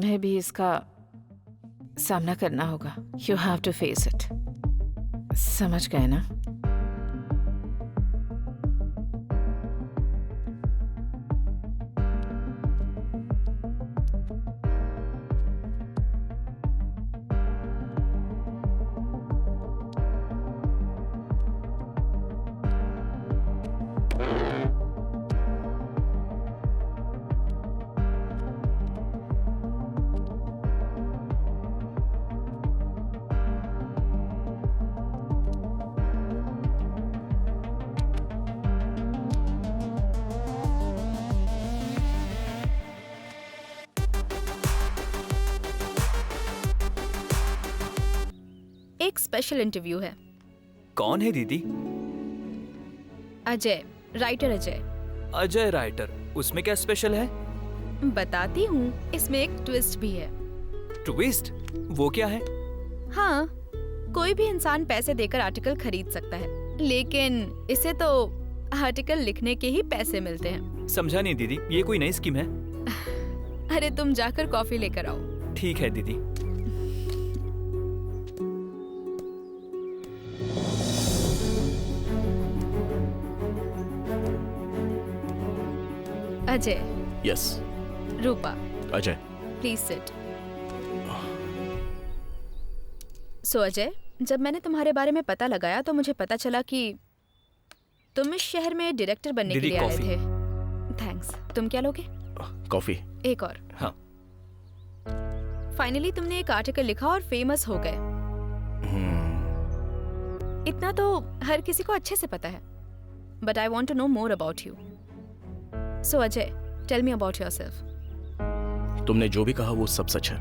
तुम्हें भी इसका सामना करना होगा। You have to face it. समझ गए ना? एक स्पेशल इंटरव्यू है। कौन है दीदी? अजय, राइटर अजय। अजय राइटर, उसमें क्या स्पेशल है? बताती हूँ, इसमें एक ट्विस्ट भी है। ट्विस्ट? वो क्या है? हाँ, कोई भी इंसान पैसे देकर आर्टिकल खरीद सकता है, लेकिन इसे तो आर्टिकल लिखने के ही पैसे मिलते हैं। समझा नहीं दीदी, ये कोई नई स्कीम है? अरे तुम जाकर कॉफी लेकर आओ। ठीक है दीदी। Ajay. Yes. Rupa. Ajay. Please sit. So Ajay, जब मैंने तुम्हारे बारे में पता लगाया तो मुझे पता चला कि तुम इस शहर में डायरेक्टर बनने के लिए आए थे। थैंक्स। तुम क्या लोगे? कॉफी। एक और। हाँ। फाइनली तुमने एक आर्टिकल लिखा और फेमस हो गए। इतना तो हर किसी को अच्छे से पता है, but I want to know more about you. So Ajay, tell me about yourself. तुमने जो भी कहा वो सब सच है।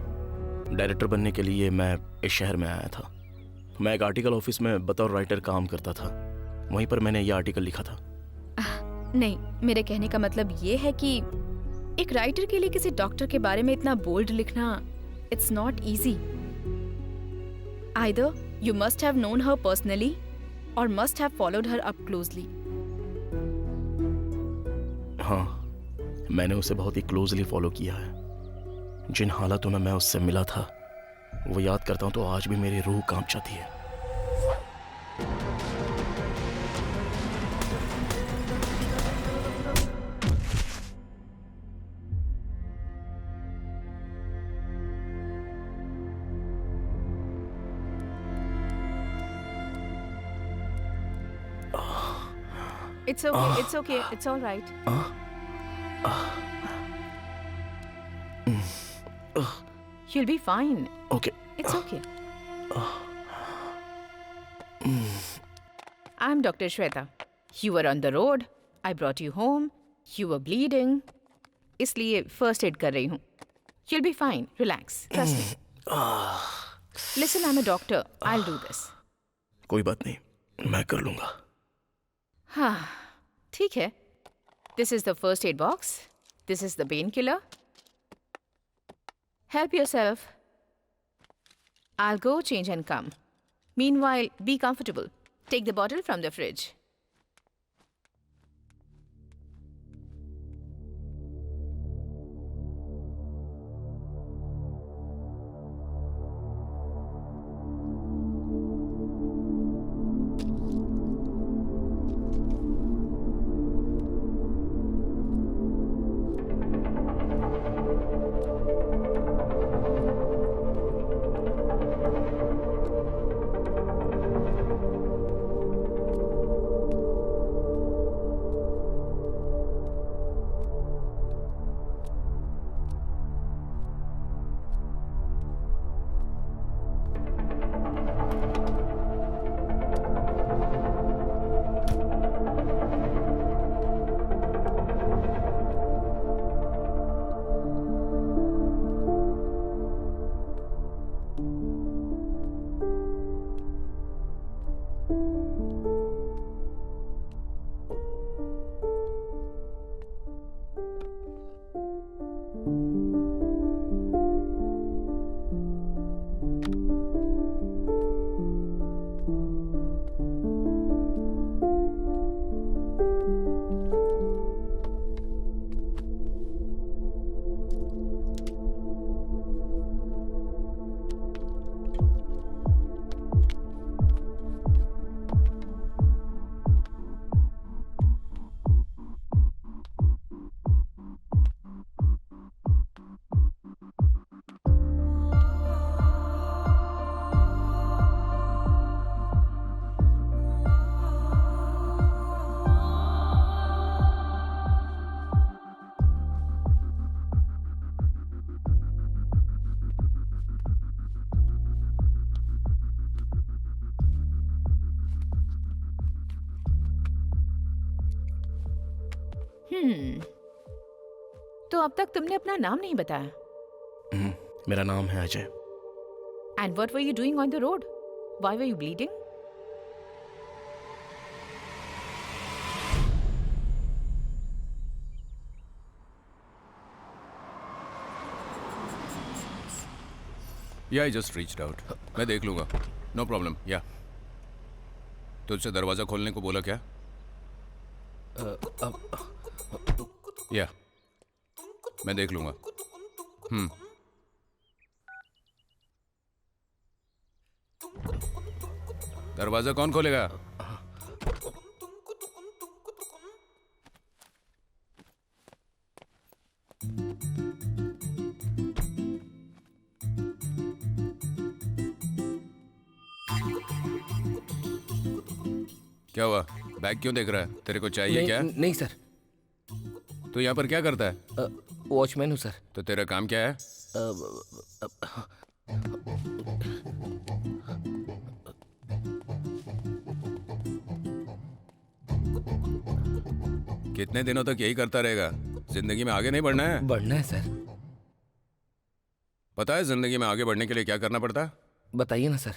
डायरेक्टर बनने के लिए मैं इस शहर में आया था। मैं एक आर्टिकल ऑफिस में बतौर राइटर काम करता था, वहीं पर मैंने यह आर्टिकल लिखा था। नहीं, मेरे कहने का मतलब ये है कि एक राइटर के लिए किसी डॉक्टर के बारे में इतना बोल्ड लिखना, it's not easy. Either you must have known her personally or must have followed her up closely. हाँ, मैंने उसे बहुत ही क्लोजली फॉलो किया है। जिन हालातों में मैं उससे मिला था वो याद करता हूं तो आज भी मेरी रूह कांप जाती है। It's okay, it's okay, it's all right. You'll be fine. Okay. It's okay. I'm Dr. Shweta. You were on the road. I brought you home. You were bleeding. इसलिए first aid कर रही हूँ. You'll be fine. Relax. Trust me. Listen, I'm a doctor. I'll do this. कोई बात नहीं, मैं कर लूंगा। हाँ, ठीक है. This is the first aid box. This is the painkiller. Help yourself. I'll go change and come. Meanwhile, be comfortable. Take the bottle from the fridge. तो अब तक तुमने अपना नाम नहीं बताया. मेरा नाम है Ajay. And what were you doing on the road? Why were you bleeding? या आई जस्ट रीच्ड आउट. मैं देख लूंगा. No problem. या तुझसे दरवाजा खोलने को बोला क्या? या मैं देख लूंगा. दरवाजा कौन खोलेगा? क्या हुआ? बैग क्यों देख रहा है? तेरे को चाहिए क्या? नहीं सर, तो यहाँ पर क्या करता है? वॉचमैन हूँ सर. तो तेरा काम क्या है? कितने दिनों तक यही करता रहेगा? जिंदगी में आगे नहीं बढ़ना है? बढ़ना है सर. पता है जिंदगी में आगे बढ़ने के लिए क्या करना पड़ता है? बताइए ना सर.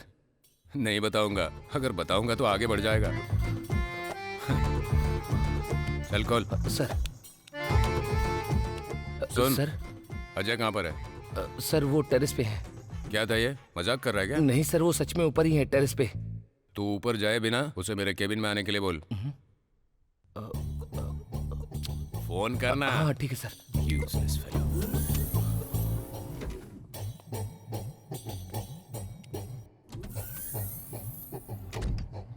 नहीं बताऊंगा. अगर बताऊंगा तो आगे बढ़ जाएगा. चल खोल. सर. सुन. सर. अजय कहाँ पर है? सर वो टेरेस पे है. क्या था ये? मजाक कर रहा है क्या? नहीं सर, वो सच में ऊपर ही है, टेरेस पे. तू ऊपर जाए बिना उसे मेरे केबिन में आने के लिए बोल. फोन करना. हाँ ठीक है सर. Useless fellow.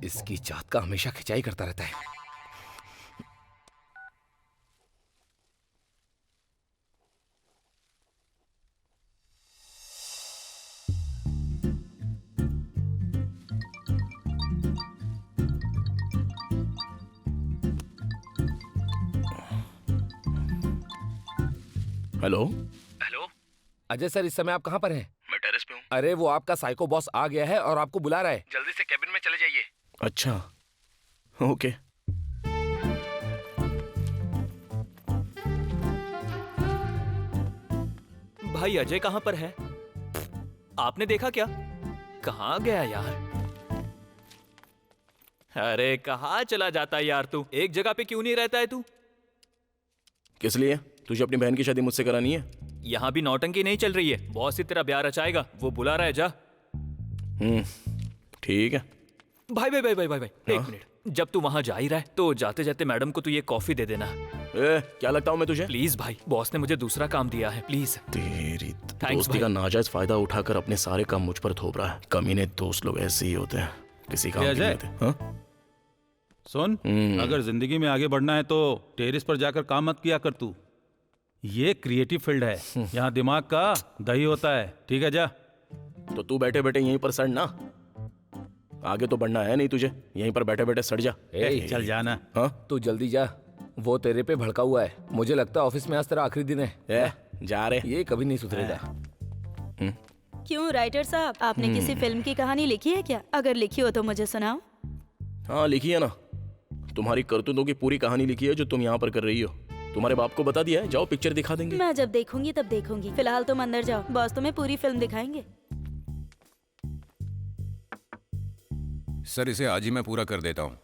इसकी जात का हमेशा खिंचाई करता रहता है. हेलो. हेलो अजय सर, इस समय आप कहाँ पर हैं? मैं टेरेस पे हूँ. अरे वो आपका साइको बॉस आ गया है और आपको बुला रहा है. जल्दी से कैबिन में चले जाइए. अच्छा, ओके. भाई अजय कहाँ पर है? आपने देखा क्या? कहाँ गया यार? अरे कहाँ चला जाता है यार तू? एक जगह पे क्यों नहीं रहता है तू? किस लिए? तुझे अपनी बहन की शादी मुझसे करानी है? यहाँ भी नौटंकी नहीं चल रही है. बॉस ही तेरा ब्याह रचाएगा. वो बुला रहा है, जा. ठीक है. भाई भाई भाई भाई भाई, एक मिनट. जब तू वहाँ जा ही रहा है तो जाते जाते मैडम को तू ये कॉफी दे देना. क्या लगता हूँ मैं तुझे? प्लीज भाई, बॉस ने मुझे दूसरा काम दिया है, प्लीज. तेरी Thanks, दोस्ती का भाई. नाजायज फायदा उठाकर अपने सारे काम मुझ पर थोप रहा है. कमीने दोस्त लोग ऐसे ही होते हैं, किसी काम के नहीं होते. हाँ? सुन, अगर जिंदगी में आगे बढ़ना है तो टेरेस पर जाकर काम मत किया कर तू. ये क्रिएटिव फील्ड है. यहाँ दिमाग का दही होता है. ठीक है, जा. तो तू बैठे बैठे यहीं पर सड़ ना. आगे तो बढ़ना है नहीं तुझे. यहीं पर बैठे बैठे सड़ जा. चल जाना. हाँ? तू जल्दी जा. वो तेरे पे भड़का हुआ है. मुझे लगता है ऑफिस में आज तेरा आखिरी दिन है. जा रे. ये कभी नहीं सुधरेगा. क्यों राइटर साहब, आपने किसी फिल्म की कहानी लिखी है क्या? अगर लिखी हो तो मुझे सुनाओ. हाँ लिखी है ना. तुम्हारी करतूतों की पूरी कहानी लिखी है जो तुम यहाँ पर कर रही हो. तुम्हारे बाप को बता दिया है. जाओ पिक्चर दिखा देंगे. मैं जब देखूंगी तब देखूंगी. फिलहाल तुम अंदर जाओ, बॉस तुम्हें पूरी फिल्म दिखाएंगे. सर इसे आज ही मैं पूरा कर देता हूं.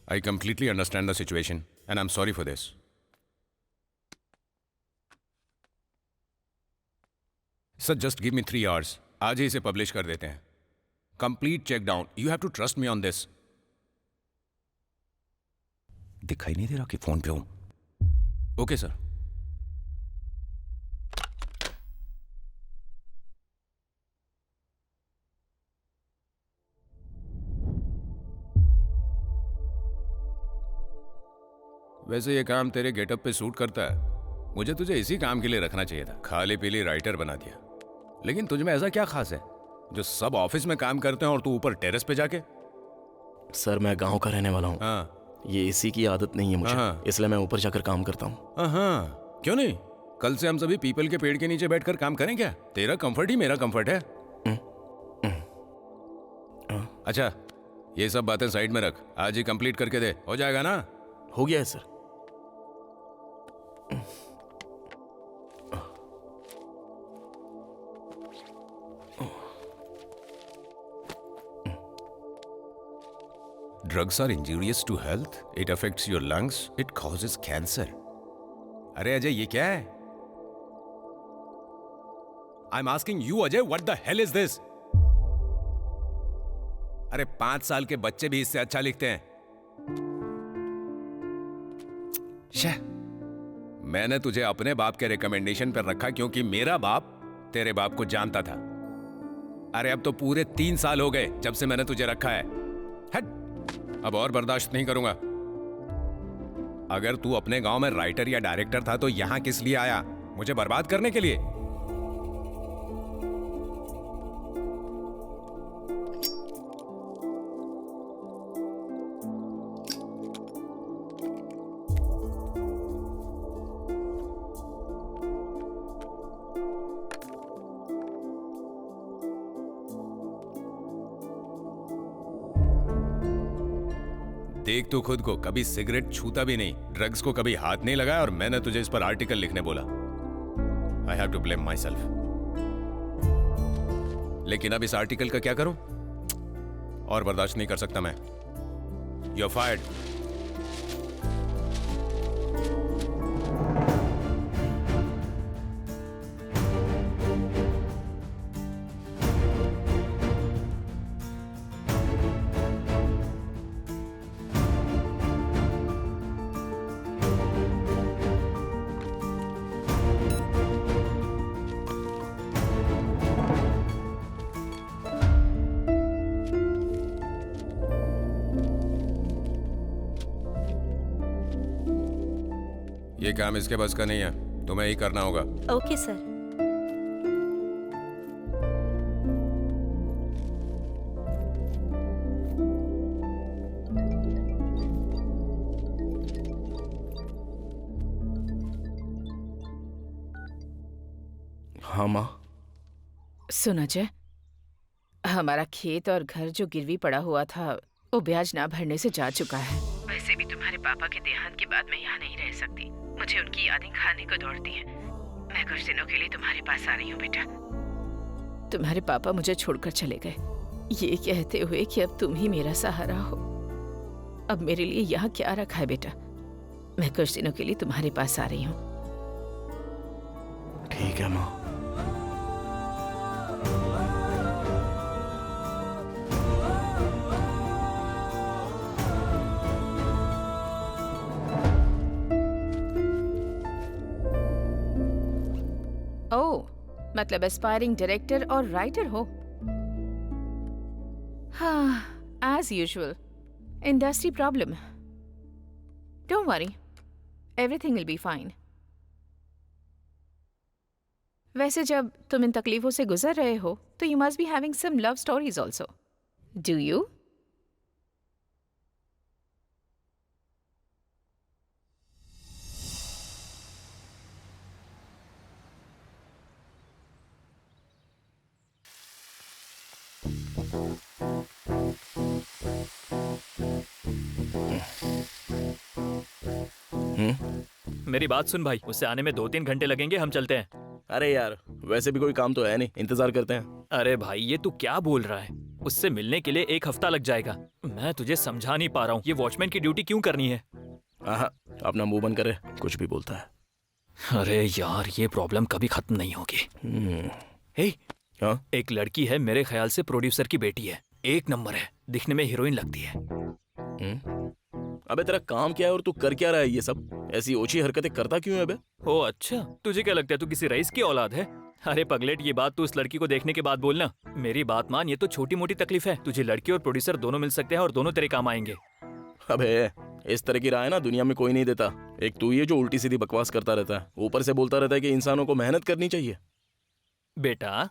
I completely understand the situation and I am sorry for this. Sir just give me 3 hours. आज ही इसे पब्लिश कर देते हैं. Complete check down. You have to trust me on this. दिखाई नहीं दे रहा कि फोन पे हूं. Okay sir. वैसे ये काम तेरे गेटअप पे सूट करता है. मुझे तुझे इसी काम के लिए रखना चाहिए था. खाली पीली राइटर बना दिया. लेकिन तुझ में ऐसा क्या खास है जो सब ऑफिस में काम करते हैं और तू ऊपर टेरेस पे जाके? सर मैं गांव का रहने वाला हूँ. हाँ. ये इसी की आदत नहीं है मुझे. हाँ. इसलिए मैं ऊपर जाकर काम करता हूँ. हाँ, क्यों नहीं? कल से हम सभी पीपल के पेड़ के नीचे बैठकर काम करें क्या? तेरा कंफर्ट ही मेरा कंफर्ट है. अच्छा ये सब बातें साइड में रख, आज ही कंप्लीट करके दे, हो जाएगा ना? हो गया है sir. Drugs are injurious to health. It affects your lungs. It causes cancer. अरे अजय, ये क्या है? I'm asking you, Ajay, what the hell is this? अरे 5 साल के बच्चे भी इससे अच्छा लिखते हैं। शे, मैंने तुझे अपने बाप के रिकमेंडेशन पर रखा क्योंकि मेरा बाप तेरे बाप को जानता था। अरे अब तो पूरे 3 साल हो गए जब से मैंने तुझे रखा है। हट, अब और बर्दाश्त नहीं करूंगा। अगर तू अपने गांव में राइटर या डायरेक्टर था तो यहां किस लिए आया? मुझे बर्बाद करने के लिए? देख तू खुद को, कभी सिगरेट छूता भी नहीं, ड्रग्स को कभी हाथ नहीं लगाया, और मैंने तुझे इस पर आर्टिकल लिखने बोला। I have to blame myself. लेकिन अब इस आर्टिकल का क्या करूं? और बर्दाश्त नहीं कर सकता मैं। You are fired. ये काम इसके बस का नहीं है, तुम्हें ही करना होगा। Okay sir. हाँ माँ। सुन अजय, हमारा खेत और घर जो गिरवी पड़ा हुआ था वो ब्याज ना भरने से जा चुका है। वैसे भी तुम्हारे पापा के देहांत के बाद मैं यहाँ नहीं रह सकती। मुझे उनकी यादें खाने को दौड़ती हैं। मैं कुछ दिनों के लिए तुम्हारे पास आ रही हूँ बेटा। तुम्हारे पापा मुझे छोड़कर चले गए, ये कहते हुए कि अब तुम ही मेरा सहारा हो। अब मेरे लिए यहाँ क्या रखा है बेटा? मैं कुछ दिनों के लिए तुम्हारे पास आ रही हूँ। ठीक है माँ। ओह, मतलब एस्पायरिंग डायरेक्टर और राइटर हो? हाँ, as usual, industry problem. Don't worry, everything will be fine. वैसे जब तुम इन तकलीफों से गुजर रहे हो तो you must be having some love stories also, do you? मेरी बात सुन भाई, उससे आने में 2-3 घंटे लगेंगे, हम चलते हैं। अरे यार, वैसे भी कोई काम तो है नहीं, इंतजार करते हैं। अरे भाई, ये तू क्या बोल रहा है? उससे मिलने के लिए 1 हफ्ता लग जाएगा। मैं तुझे समझा नहीं पा रहा हूँ, ये वॉचमैन की ड्यूटी क्यों करनी है? हाँ, अपना मुंह बंद करे, कुछ भी बोलता है। अरे यार, ये प्रॉब्लम कभी खत्म नहीं होगी। हे, हाँ? एक लड़की है, मेरे ख्याल से प्रोड्यूसर की बेटी है, 1 नंबर है, दिखने में हीरोइन लगती है। अबे तेरा काम क्या है और तू कर क्या रहा है ये सब? ऐसी ओछी हरकतें करता क्यों है अबे? ओ अच्छा, तुझे क्या लगता है तू किसी रईस की औलाद है? अरे पगलेट, ये बात तू उस लड़की को देखने के बाद बोलना। मेरी बात मान, ये तो छोटी मोटी तकलीफ है। तुझे लड़की और प्रोड्यूसर दोनों मिल सकते हैं और दोनों तेरे काम आएंगे। अबे इस तरह की राय ना दुनिया में कोई नहीं देता। एक तू ये जो उल्टी सीधी बकवास करता रहता है, ऊपर से बोलता रहता है कि इंसानों को मेहनत करनी चाहिए। बेटा,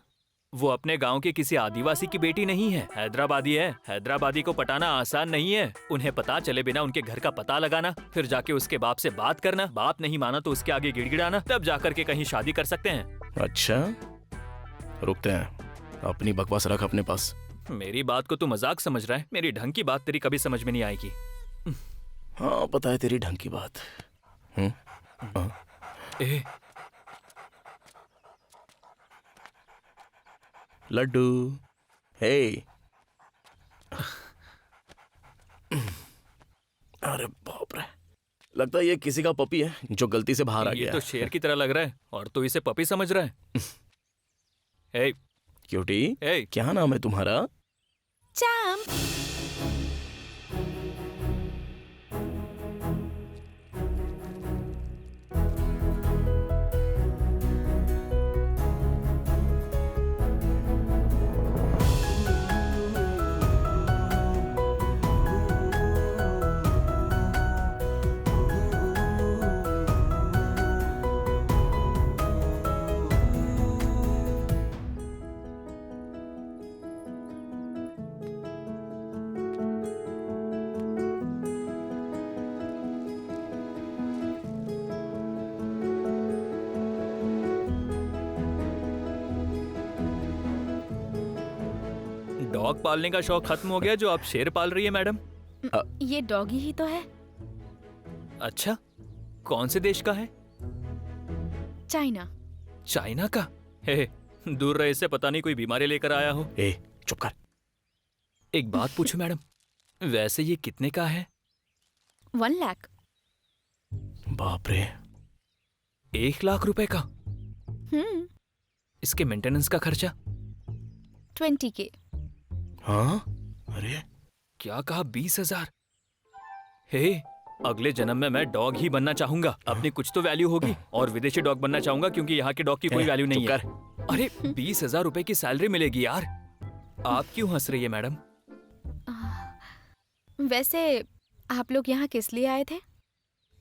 वो अपने गांव के किसी आदिवासी की बेटी नहीं है, हैदराबादी है। हैदराबादी को पटाना आसान नहीं है। उन्हें पता चले बिना उनके घर का पता लगाना, फिर जाके उसके बाप से बात करना, बाप नहीं माना तो उसके आगे गिड़गिड़ाना, तब जाकर के कहीं शादी कर सकते हैं। अच्छा, रुकते हैं, अपनी बकवास रख अपने पास। मेरी बात को तू मजाक समझ रहा है? मेरी ढंग की बात तेरी कभी समझ में नहीं आएगी। हाँ पता है तेरी ढंग की बात। हाँ। ए, लड्डू, हे। अरे बाप रे, लगता है ये किसी का पपी है जो गलती से बाहर आ ये गया। तो शेर की तरह लग रहा है और तू इसे पपी समझ रहा है। ए, क्यूटी, ए, क्या नाम है तुम्हारा? चैम्प। डॉग पालने का शौक खत्म हो गया जो आप शेर पाल रही है मैडम? ये डॉगी ही तो है। अच्छा, कौन से देश का है? चाइना। चाइना का? हे, दूर रहे से पता नहीं कोई बीमारी लेकर आया हो। ए, चुप कर। एक बात पूछूं मैडम, वैसे ये कितने का है? 1 लाख। बाप रे। 1 लाख रुपए का? इसके मेंटेनेंस का खर्चा? 20K। हाँ? अरे क्या कहा? 20,000? हे, अगले जन्म में मैं डॉग ही बनना चाहूंगा। अपनी कुछ तो वैल्यू होगी और विदेशी डॉग बनना चाहूंगा क्योंकि यहाँ के डॉग की कोई वैल्यू नहीं है। अरे 20,000 रुपए की सैलरी मिलेगी यार। आप क्यों हंस रही है मैडम? वैसे आप लोग यहाँ किस लिए आए थे?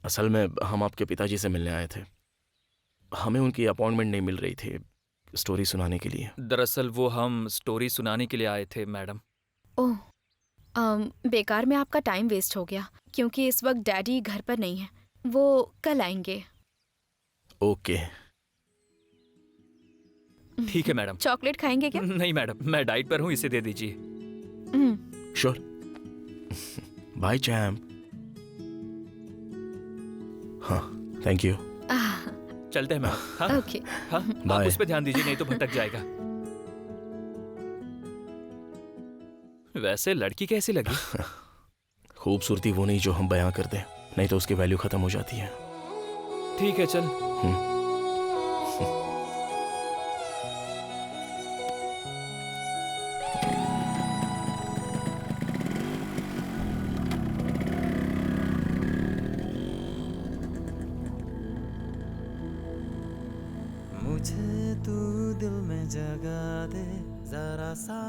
असल में हम आपके पिताजी से मिलने आए थे। हमें उनकी अपॉइंटमेंट नहीं मिल रही थी स्टोरी सुनाने के लिए। दरअसल वो हम स्टोरी सुनाने के लिए आए थे मैडम। ओह, बेकार में आपका टाइम वेस्ट हो गया क्योंकि इस वक्त डैडी घर पर नहीं है, वो कल आएंगे। ओके ठीक है मैडम। चॉकलेट खाएंगे क्या? नहीं मैडम, मैं डाइट पर हूँ, इसे दे दीजिए। श्योर। Bye champ. हाँ, थैंक यू। चलते हैं मैडम। हाँ? ओके। हाँ? आप बाय। उस पर ध्यान दीजिए नहीं तो भटक जाएगा। वैसे लड़की कैसी लगी? खूबसूरती वो नहीं जो हम बयां करते हैं, नहीं तो उसकी वैल्यू खत्म हो जाती है। ठीक है चल। मुझे तू दिल में जगा दे, जरा सा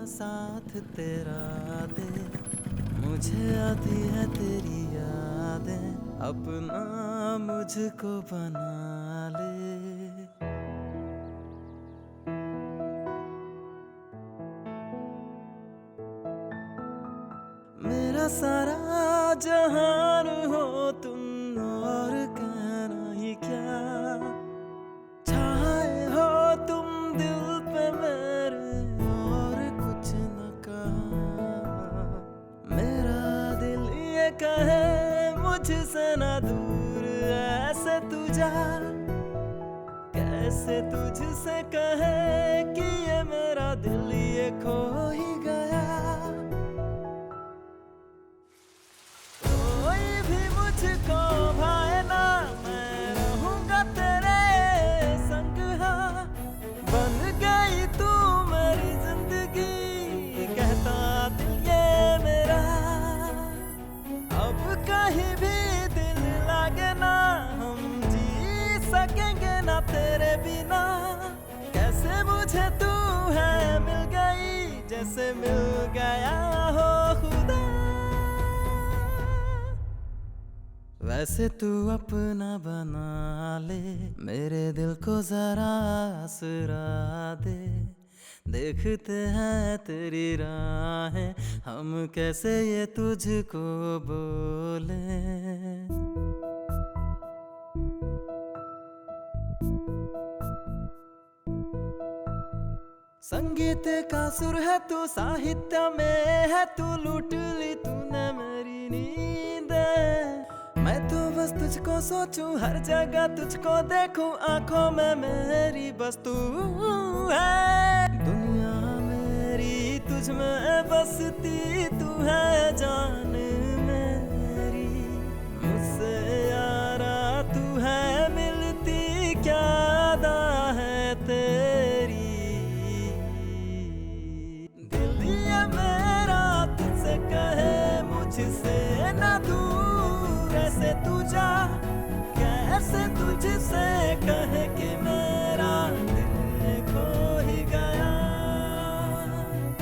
साथ तेरा दे। मुझे आती है तेरी यादें, अपना मुझको बना ले। मेरा सारा जहान हो तुम, और कहना ही क्या। छाए हो तुम दिल पे मेरे, और कुछ न कहा। मेरा दिल ये कहे मुझसे ना दूर ऐसे तू जा, कैसे तुझसे कहे कि ये मेरा दिल ये खो ही गया। कोई भी मुझको भाए ना, मैं रहूंगा तेरे संग। हाँ, बन गई तू मेरी जिंदगी, कहता दिल ये मेरा। अब कहीं भी दिल लागे ना, हम जी सकेंगे ना तेरे बिना। कैसे मुझे तू है मिल गई, जैसे मिल गया हो खुदा। वैसे तू अपना बना ले, मेरे दिल को जरा आसरा दे। देखते हैं तेरी राहें, हम कैसे ये तुझको बोले। संगीत का सुर है तू, साहित्य में है तू, लूट ली तूने मेरी नींद। मैं तो बस तुझको सोचूं, हर जगह तुझको देखूं, आंखों में मेरी बस तू है। दुनिया मेरी तुझ में बसती, तू है जान मेरी। मुझसे यारा तू है मिलती, क्या अदा है तेरी। दिल ये मेरा तुझसे कहे, मुझसे ना दूर ऐसे तू जा। कैसे तुझसे कहे कि मेरा दिल खो ही गया।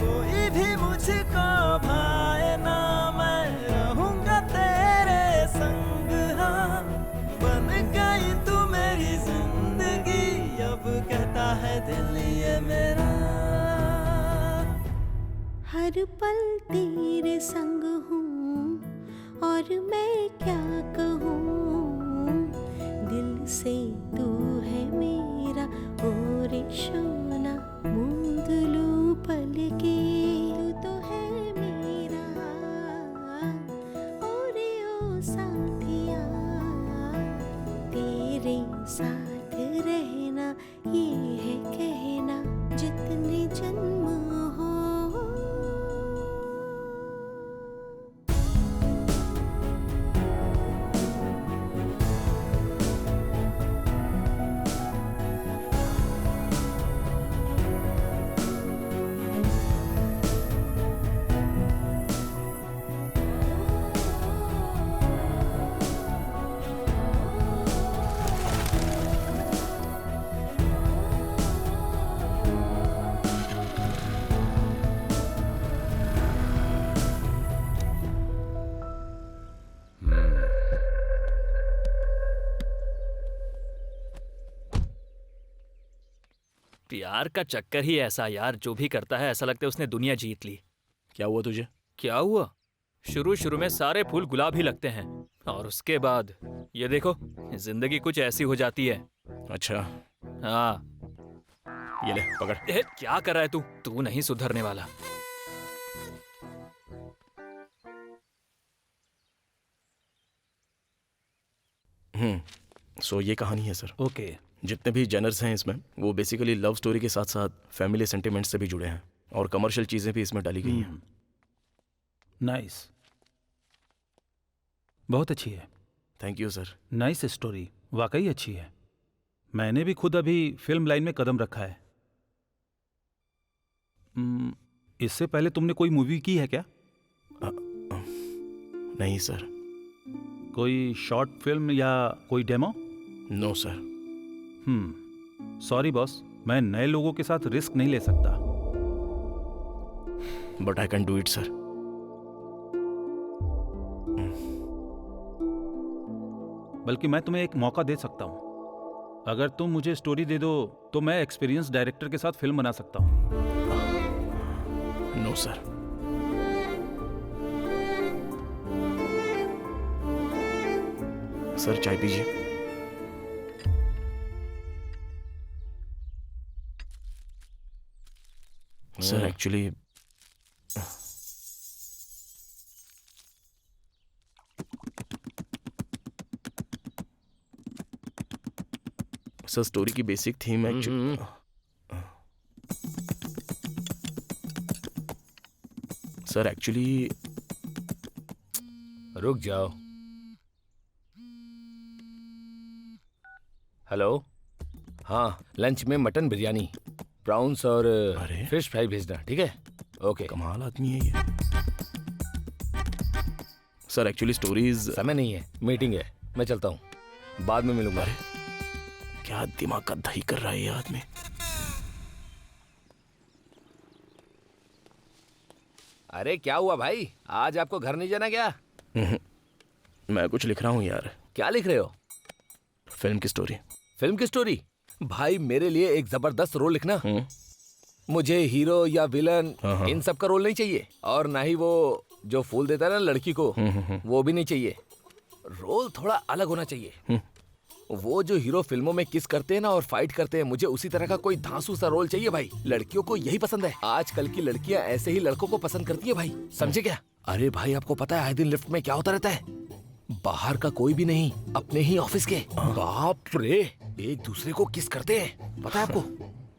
कोई भी मुझको भाए ना, मैं रहूंगा तेरे संग। हाँ, बन गई तू मेरी जिंदगी, अब कहता है दिल ये मेरा। हर पल तेरे संग हूँ और मैं क्या कहूँ। दिल से तू है मेरा और सोना, मूंद लूं पलके। तू तो है मेरा और ओ साथिया, तेरे साथ रहना ये है कहना, जितने जन्म हो। प्यार का चक्कर ही ऐसा यार, जो भी करता है ऐसा लगता है उसने दुनिया जीत ली। क्या हुआ तुझे? क्या हुआ? शुरू में सारे फूल गुलाब ही लगते हैं, और उसके बाद ये देखो, जिंदगी कुछ ऐसी हो जाती है। अच्छा, हाँ। ये ले पकड़। क्या कर रहा है तू? तू नहीं सुधरने वाला। सो ये कहानी है सर। ओके। जितने भी जनर्स हैं इसमें, वो बेसिकली लव स्टोरी के साथ साथ फैमिली सेंटिमेंट्स से भी जुड़े हैं, और कमर्शियल चीज़ें भी इसमें डाली गई हैं। नाइस, बहुत अच्छी है। Thank you sir. Nice story, वाकई अच्छी है। मैंने भी खुद अभी फिल्म लाइन में कदम रखा है। इससे पहले तुमने कोई मूवी की है क्या? नहीं सर। कोई शॉर्ट फिल्म या कोई demo? No sir. Sorry boss, मैं नए लोगों के साथ रिस्क नहीं ले सकता। But I can do it sir. बल्कि मैं तुम्हें एक मौका दे सकता हूं। अगर तुम मुझे स्टोरी दे दो तो मैं एक्सपीरियंस डायरेक्टर के साथ फिल्म बना सकता हूं। No sir. सर चाय पीजिए। सर एक्चुअली सर स्टोरी की basic theme actually. Sir actually रुक जाओ। हेलो, हाँ, लंच में मटन बिरयानी, प्राउंस और फिश फ्राई भेजना, ठीक है? ओके। कमाल आदमी है ये। Sir actually stories. समय नहीं है, मीटिंग है, मैं चलता हूँ, बाद में मिलूंगा। क्या दिमाग का दही कर रहा है ये आदमी। अरे क्या हुआ भाई, आज आपको घर नहीं जाना क्या? मैं कुछ लिख रहा हूँ यार। क्या लिख रहे हो? फिल्म की स्टोरी। फिल्म की स्टोरी? भाई मेरे लिए एक जबरदस्त रोल लिखना। मुझे हीरो या विलन इन सब का रोल नहीं चाहिए, और ना ही वो जो फूल देता है ना लड़की को, वो भी नहीं चाहिए। रोल थोड़ा अलग होना चाहिए। वो जो हीरो फिल्मों में किस करते हैं ना और फाइट करते हैं, मुझे उसी तरह का कोई धांसू सा रोल चाहिए भाई। लड़कियों को यही पसंद है। आजकल की लड़कियां ऐसे ही लड़कों को पसंद करती है भाई, समझे क्या? अरे भाई आपको पता है आए दिन लिफ्ट में क्या होता रहता है? बाहर का कोई भी नहीं, अपने ही ऑफिस के। बाप रे, एक दूसरे को किस करते हैं, पता है आपको?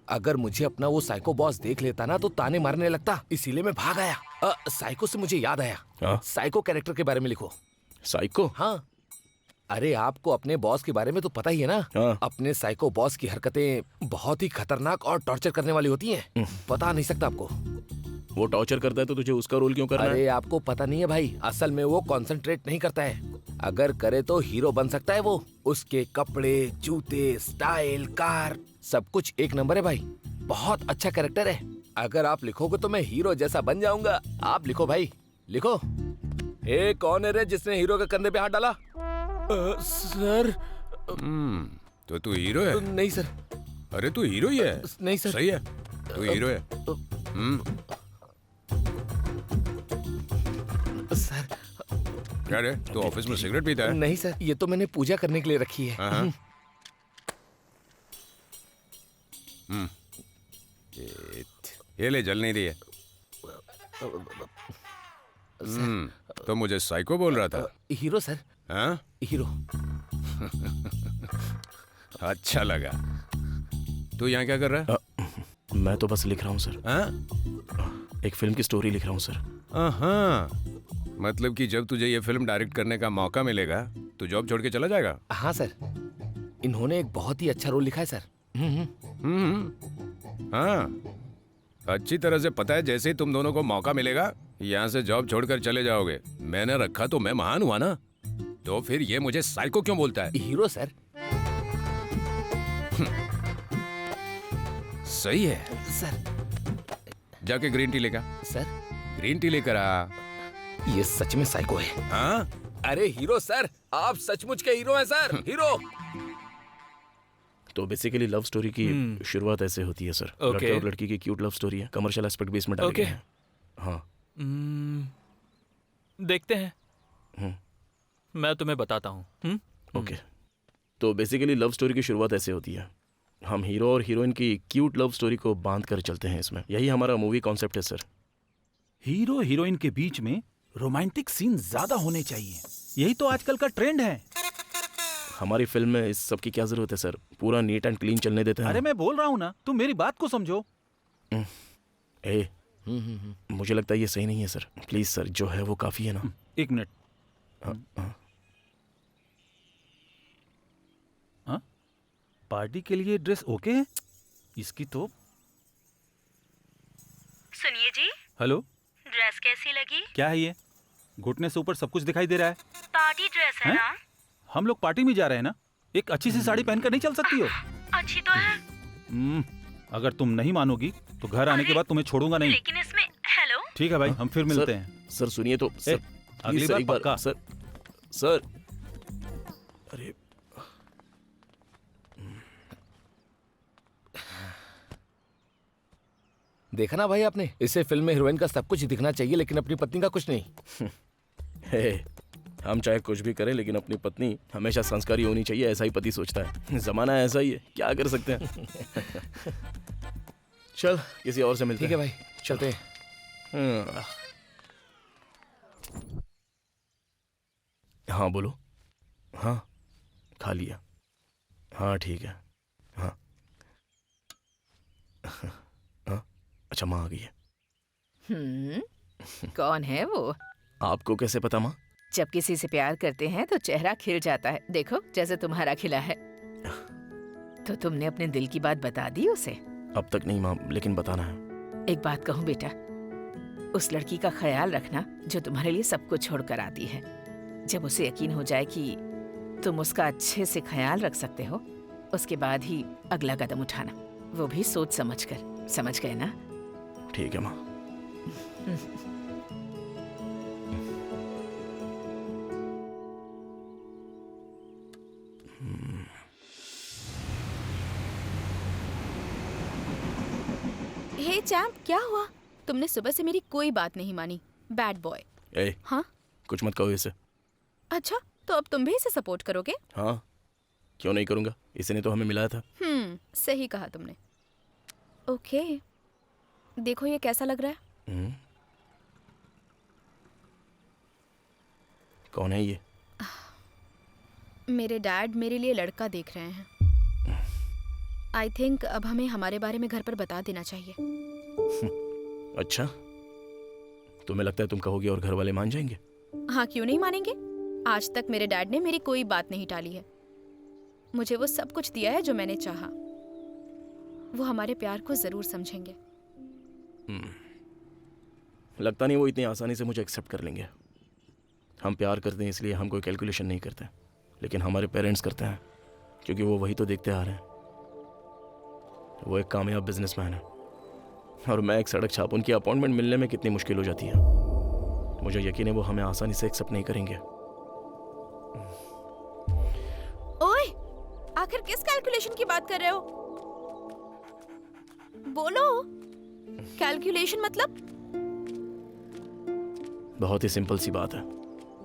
अगर मुझे अपना वो साइको बॉस देख लेता ना तो ताने मारने लगता, इसीलिए मैं भाग आया। साइको से मुझे याद आया, साइको कैरेक्टर के बारे में लिखो। साइको? हाँ। अरे आपको अपने बॉस के बारे में तो पता ही है ना। अपने साइको बॉस की हरकतें बहुत ही खतरनाक और टॉर्चर करने वाली होती हैं। बता नहीं सकता आपको। वो टॉर्चर करता है तो तुझे उसका रोल क्यों करना है? अरे आपको पता नहीं है भाई, असल में वो कंसंट्रेट नहीं करता है। अगर करे तो हीरो बन सकता है वो। उसके कपड़े, जूते, स्टाइल, कार, सब कुछ एक नंबर है भाई। बहुत अच्छा कैरेक्टर है। अगर आप लिखोगे तो मैं हीरो जैसा बन जाऊंगा। आप लिखो भाई, लिखो। ए कौन है रे जिसने हीरो के कंधे पे हाथ डाला? सर। तो तू हीरो है? नहीं सर। अरे तू हीरो ही है? नहीं सर। सही है, तू हीरो है। सर। क्या रे, तू ऑफिस में सिगरेट पीता है? नहीं सर, ये तो मैंने पूजा करने के लिए रखी है। ये ले, जल नहीं रही है। तो मुझे साइको बोल रहा था? Hero sir. हाँ? हीरो। अच्छा लगा। तू यहाँ क्या कर रहा है? मैं तो बस लिख रहा हूँ सर। हाँ? एक फिल्म की स्टोरी लिख रहा हूँ सर। हाँ, मतलब कि जब तुझे ये फिल्म डायरेक्ट करने का मौका मिलेगा तो जॉब छोड़ के चला जाएगा? हाँ सर, इन्होंने एक बहुत ही अच्छा रोल लिखा है सर। हाँ, अच्छी तरह से पता है जैसे ही तुम दोनों को मौका मिलेगा यहाँ से जॉब छोड़कर चले जाओगे। मैंने रखा तो मैं महान हुआ ना, तो फिर ये मुझे साइको क्यों बोलता है? Hero sir. सही है सर। जाके ग्रीन टी लेकर। सर ग्रीन टी लेकर आ। ये सच में साइको है। हाँ? अरे हीरो सर, आप सचमुच के हीरो हैं सर। हीरो। तो बेसिकली लव स्टोरी की शुरुआत ऐसे होती है सर। लड़के और लड़की की क्यूट लव स्टोरी है। कमर्शियल एस्पेक्ट भी इसमें डाले गए हैं। हाँ। देखते हैं। मैं तुम्हें बताता हूँ। ओके। तो बेसिकली लव स्टोरी की शुरुआत ऐसे होती है। हम हीरो और हीरोइन की क्यूट लव स्टोरी को बांध कर चलते हैं इसमें। यही हमारा मूवी कॉन्सेप्ट है सर। हीरो हीरोइन के बीच में रोमांटिक सीन ज्यादा होने चाहिए, यही तो आजकल का ट्रेंड है। हमारी फिल्म में इस सब की क्या जरूरत है सर? पूरा नीट एंड क्लीन चलने देते हैं। अरे मैं बोल रहा हूँ ना, तुम मेरी बात को समझो। मुझे लगता है ये सही नहीं है सर। प्लीज सर, जो है वो काफी है ना। एक मिनट। पार्टी के लिए ड्रेस ओके है? इसकी तो। सुनिए जी। हेलो। ड्रेस कैसी लगी? क्या है ये? घुटने से ऊपर सब कुछ दिखाई दे रहा है। पार्टी ड्रेस है ना? हम लोग पार्टी में जा रहे हैं ना। एक अच्छी सी साड़ी पहनकर नहीं चल सकती हो? अच्छी तो है। अगर तुम नहीं मानोगे तो घर आने के बाद तुम्हें छोड़ूंगा नहीं। लेकिन इसमें। हेलो। ठीक है भाई, हम फिर मिलते हैं। सर सुनिए तो सर, अगली बार पक्का। सर अरे देखा ना भाई आपने, इसे फिल्म में हीरोइन का सब कुछ दिखना चाहिए लेकिन अपनी पत्नी का कुछ नहीं। हम चाहे कुछ भी करें लेकिन अपनी पत्नी हमेशा संस्कारी होनी चाहिए, ऐसा ही पति सोचता है। जमाना ऐसा ही है, क्या कर सकते हैं। चल किसी और से मिलते हैं। ठीक है भाई, चलते हैं। हाँ बोलो। हाँ खा लिया। हाँ ठीक है। हाँ हाँ अच्छा, माँ आ गई है। कौन है वो? आपको कैसे पता माँ? जब किसी से प्यार करते हैं तो चेहरा खिल जाता है। देखो जैसे तुम्हारा खिला है। तो तुमने अपने दिल की बात बता दी उसे? अब तक नहीं माँ, लेकिन बताना है। एक बात कहूँ बेटा, उस लड़की का ख्याल रखना जो तुम्हारे लिए सब कुछ छोड़कर आती है। जब उसे यकीन हो जाए कि तुम उसका अच्छे से ख्याल रख सकते हो, उसके बाद ही अगला कदम उठाना, वो भी सोच समझ कर। समझ गए ना? ठीक है माँ। हे चैम्प, क्या हुआ? तुमने सुबह से मेरी कोई बात नहीं मानी। Bad boy. हाँ कुछ मत कहो इसे। अच्छा, तो अब तुम भी इसे सपोर्ट करोगे? हाँ क्यों नहीं करूँगा, इसने तो हमें मिलाया था। सही कहा तुमने। ओके, देखो ये कैसा लग रहा है? कौन है ये? मेरे डैड मेरे लिए लड़का देख रहे हैं। आई थिंक अब हमें हमारे बारे में घर पर बता देना चाहिए। अच्छा, तुम्हें लगता है तुम कहोगे और घर वाले मान जाएंगे? हाँ, क्यों नहीं मानेंगे? आज तक मेरे डैड ने मेरी कोई बात नहीं टाली है। मुझे वो सब कुछ दिया है जो मैंने चाहा। वो हमारे प्यार को जरूर समझेंगे। लगता नहीं वो इतनी आसानी से मुझे एक्सेप्ट कर लेंगे। हम प्यार करते हैं इसलिए हम कोई कैलकुलेशन नहीं करते, लेकिन हमारे पेरेंट्स करते हैं क्योंकि वो वही तो देखते आ रहे हैं। वो एक कामयाब बिजनेसमैन है और मैं एक सड़क छाप। उनकी अपॉइंटमेंट मिलने में कितनी मुश्किल हो जाती है। मुझे यकीन है वो हमें आसानी से एक्सेप्ट नहीं करेंगे। ओए, आखिर किस कैलकुलेशन की बात कर रहे हो? बोलो। कैलकुलेशन मतलब? बहुत ही सिंपल सी बात है।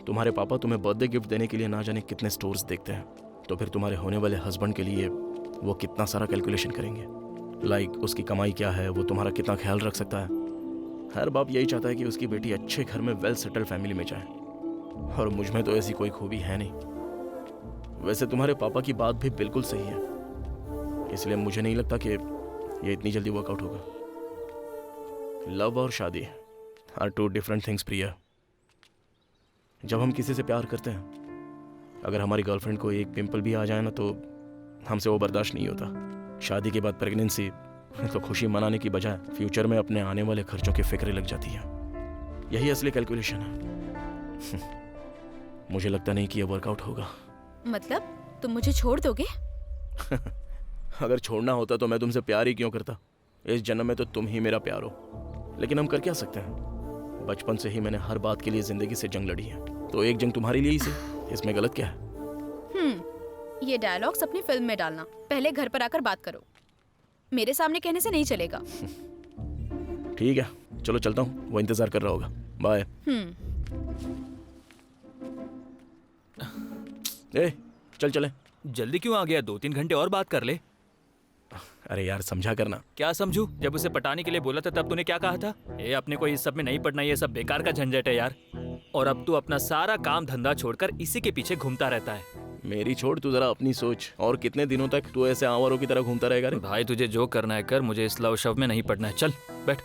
तुम्हारे पापा तुम्हें बर्थडे गिफ्ट देने के लिए ना जाने कितने स्टोर्स देखते हैं, तो फिर तुम्हारे होने वाले हस्बैंड के लिए वो कितना सारा कैलकुलेशन करेंगे। लाइक उसकी कमाई क्या है, वो तुम्हारा कितना ख्याल रख सकता है। हर बाप यही चाहता है कि उसकी बेटी अच्छे घर में वेल सेटल फैमिली में जाए, और मुझ में तो ऐसी कोई खूबी है नहीं। वैसे तुम्हारे पापा की बात भी बिल्कुल सही है, इसलिए मुझे नहीं लगता कि ये इतनी जल्दी वर्कआउट होगा। लव और शादी आर टू डिफरेंट थिंग्स प्रिया। जब हम किसी से प्यार करते हैं, अगर हमारी गर्लफ्रेंड को एक पिंपल भी आ जाए ना तो हमसे वो बर्दाश्त नहीं होता। शादी के बाद प्रेगनेंसी तो खुशी मनाने की बजाय फ्यूचर में अपने आने वाले खर्चों की फिक्र लग जाती है। यही असली कैलकुलेशन है। मुझे लगता नहीं कि ये वर्कआउट होगा। मतलब तुम मुझे छोड़ दोगे? अगर छोड़ना होता तो मैं तुमसे प्यार ही क्यों करता। इस जन्म में तो तुम ही मेरा प्यार हो, लेकिन हम कर क्या सकते हैं। बचपन से ही मैंने हर बात के लिए जिंदगी से जंग लड़ी है, तो एक जंग तुम्हारे लिए ही से, इसमें गलत क्या है? ये डायलॉग्स अपनी फिल्म में डालना। पहले घर पर आकर बात करो, मेरे सामने कहने से नहीं चलेगा। ठीक है, चलो चलता हूँ, वो इंतजार कर रहा होगा। बाय। ए, चल चले। जल्दी क्यों आ गया? 2-3 घंटे और बात कर ले। अरे यार समझा करना। क्या समझू? जब उसे पटाने के लिए बोला था तब तूने क्या कहा था? ये अपने को इस सब में नहीं पड़ना, ये सब बेकार का झंझट है यार। और अब तू अपना सारा काम धंधा छोड़कर इसी के पीछे घूमता रहता है। मेरी छोड़, तू जरा अपनी सोच। और कितने दिनों तक तू ऐसे आवारों की तरह घूमता रहेगा रे? भाई तुझे जो करना है कर, मुझे इस लव शव में नहीं पड़ना है। चल बैठ।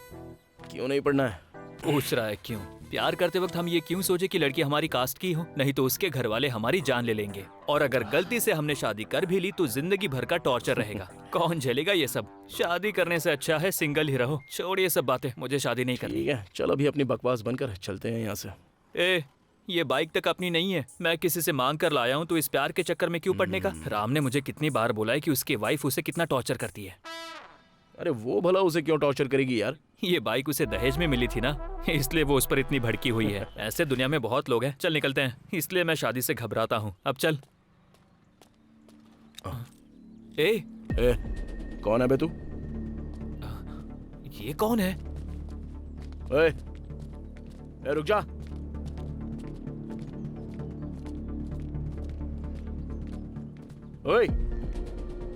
क्यों नहीं पढ़ना है? पूछ रहा है क्यों? प्यार करते वक्त हम ये क्यों सोचे कि लड़की हमारी कास्ट की हो, नहीं तो उसके घर वाले हमारी जान ले लेंगे। और अगर गलती से हमने शादी कर भी ली तो जिंदगी भर का टॉर्चर रहेगा। कौन झेलेगा ये सब? शादी करने से अच्छा है सिंगल ही रहो। छोड़ ये सब बातें, मुझे शादी नहीं करनी। ठीक है, चल अभी अपनी बकवास बंद कर, चलते हैं यहाँ से। ए, ये बाइक तक अपनी नहीं है, मैं किसी से मांग कर लाया हूँ, तो इस प्यार के चक्कर में क्यों पड़ने का? राम ने मुझे कितनी बार बोला है कि उसकी वाइफ उसे कितना टॉर्चर करती है। अरे वो भला उसे क्यों टॉर्चर करेगी यार? ये बाइक उसे दहेज में मिली थी ना, इसलिए वो उस पर इतनी भड़की हुई है। ऐसे दुनिया में बहुत लोग हैं। चल निकलते हैं, इसलिए मैं शादी से घबराता हूँ। अब चल। ए, कौन है बे तू? ये कौन है? रुक जा। ओए,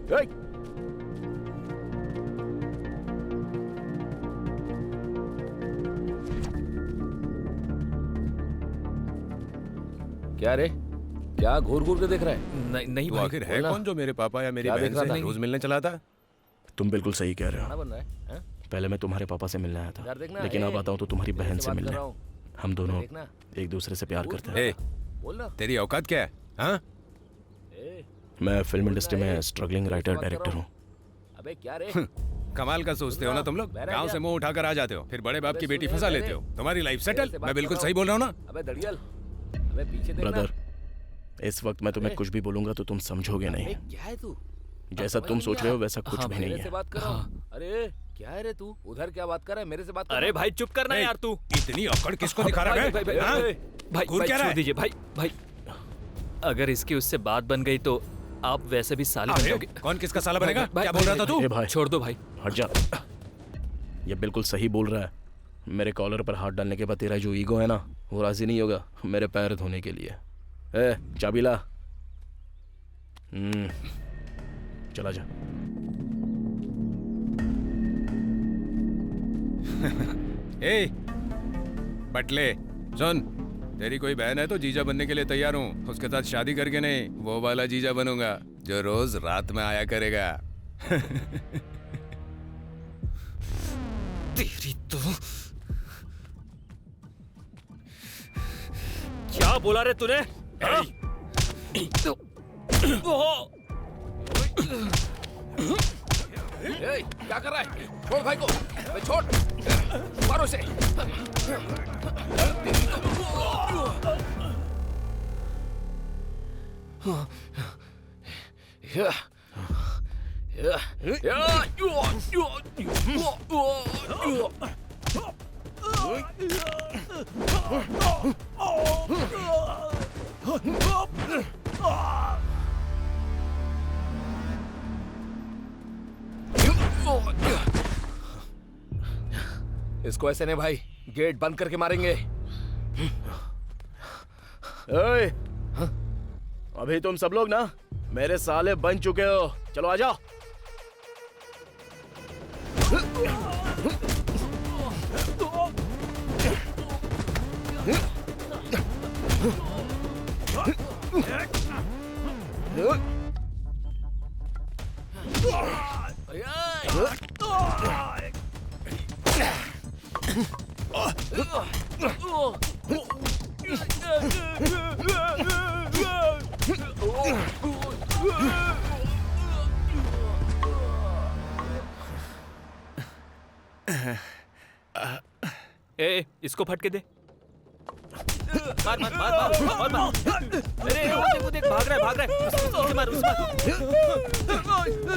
ओए। क्या रे, क्या घूर घूर के देख रहा है? नहीं तू आखिर है कौन जो मेरे पापा या मेरी क्या बहन देख रहा से था? रोज मिलने चला था? तुम बिल्कुल सही कह रहे खाना हो। बन रहा है? हैं? पहले मैं तुम्हारे पापा से मिलने आया था, इधर देखना, लेकिन अब आता हूँ तो तुम्हारी बहन से बात कर मिलने। रहा हूँ। हम दोनों देखना। एक दूसरे से प्यार करते हैं। ए, बोल ना। तेरी औकात क्या है? हाँ? मैं फिल्म इंडस्ट्री में स्ट्रगलिंग राइटर डायरेक्टर हूँ। अबे क्या रे? कमाल का सोचते हो ना तुम लोग। गांव से मुंह उठाकर आ जाते हो, फिर बड़े बाप की बेटी फंसा लेते हो। तुम्हारी लाइफ सेटल। मैं बिल्कुल सही बोल रहा हूँ ना? अबे दड़ियल, अबे पीछे देखना। ब्रदर, इस वक्त मैं तुम्हें कुछ भी बोलूंगा तो तुम समझोगे नहीं। अबे क्या है तू? जैसा तुम सोच रहे हो वैसा कुछ भी नहीं मेरे से है। बात कर रहा हूँ। अरे क्या है रे तू? उधर क्या बात कर रहा है? मेरे से बात कर। अरे भाई चुप करना यार तू। इतनी अकड़ किसको दिखा रहा है? भाई घूर क्या रहा छोड़ है? दीजिए भाई। भाई अगर इसकी उससे बात बन गई तो आप वैसे भी साले बन जाओगे। कौन किसका साला बनेगा? भाई, क्या बोल रहा था तू? ए भाई, छोड़ दो भाई। हट जा। ये बिल्कुल सही बोल रहा है। मेरे कॉलर पर हाथ डालने के बाद तेरा जो ईगो है ना, वो राजी नहीं होगा मेरे पैर धोने के लिए। चाबी ला। चला जा। ए, बटले सुन, तेरी कोई बहन है तो जीजा बनने के लिए तैयार हूँ। उसके साथ शादी करके नहीं, वो वाला जीजा बनूंगा जो रोज रात में आया करेगा। तेरी तो क्या बोला रे तूने? क्या कर रहा है? छोड़ भाई को, छोड़, मारो से। इसको ऐसे नहीं भाई, गेट बंद करके मारेंगे। ओए, अभी तुम सब लोग ना मेरे साले बन चुके हो। चलो आ जाओ। ए, इसको फटके दे। मार मार मार मार मार मार। अरे वो देख भाग रहा है, उसे मार, उसे मार।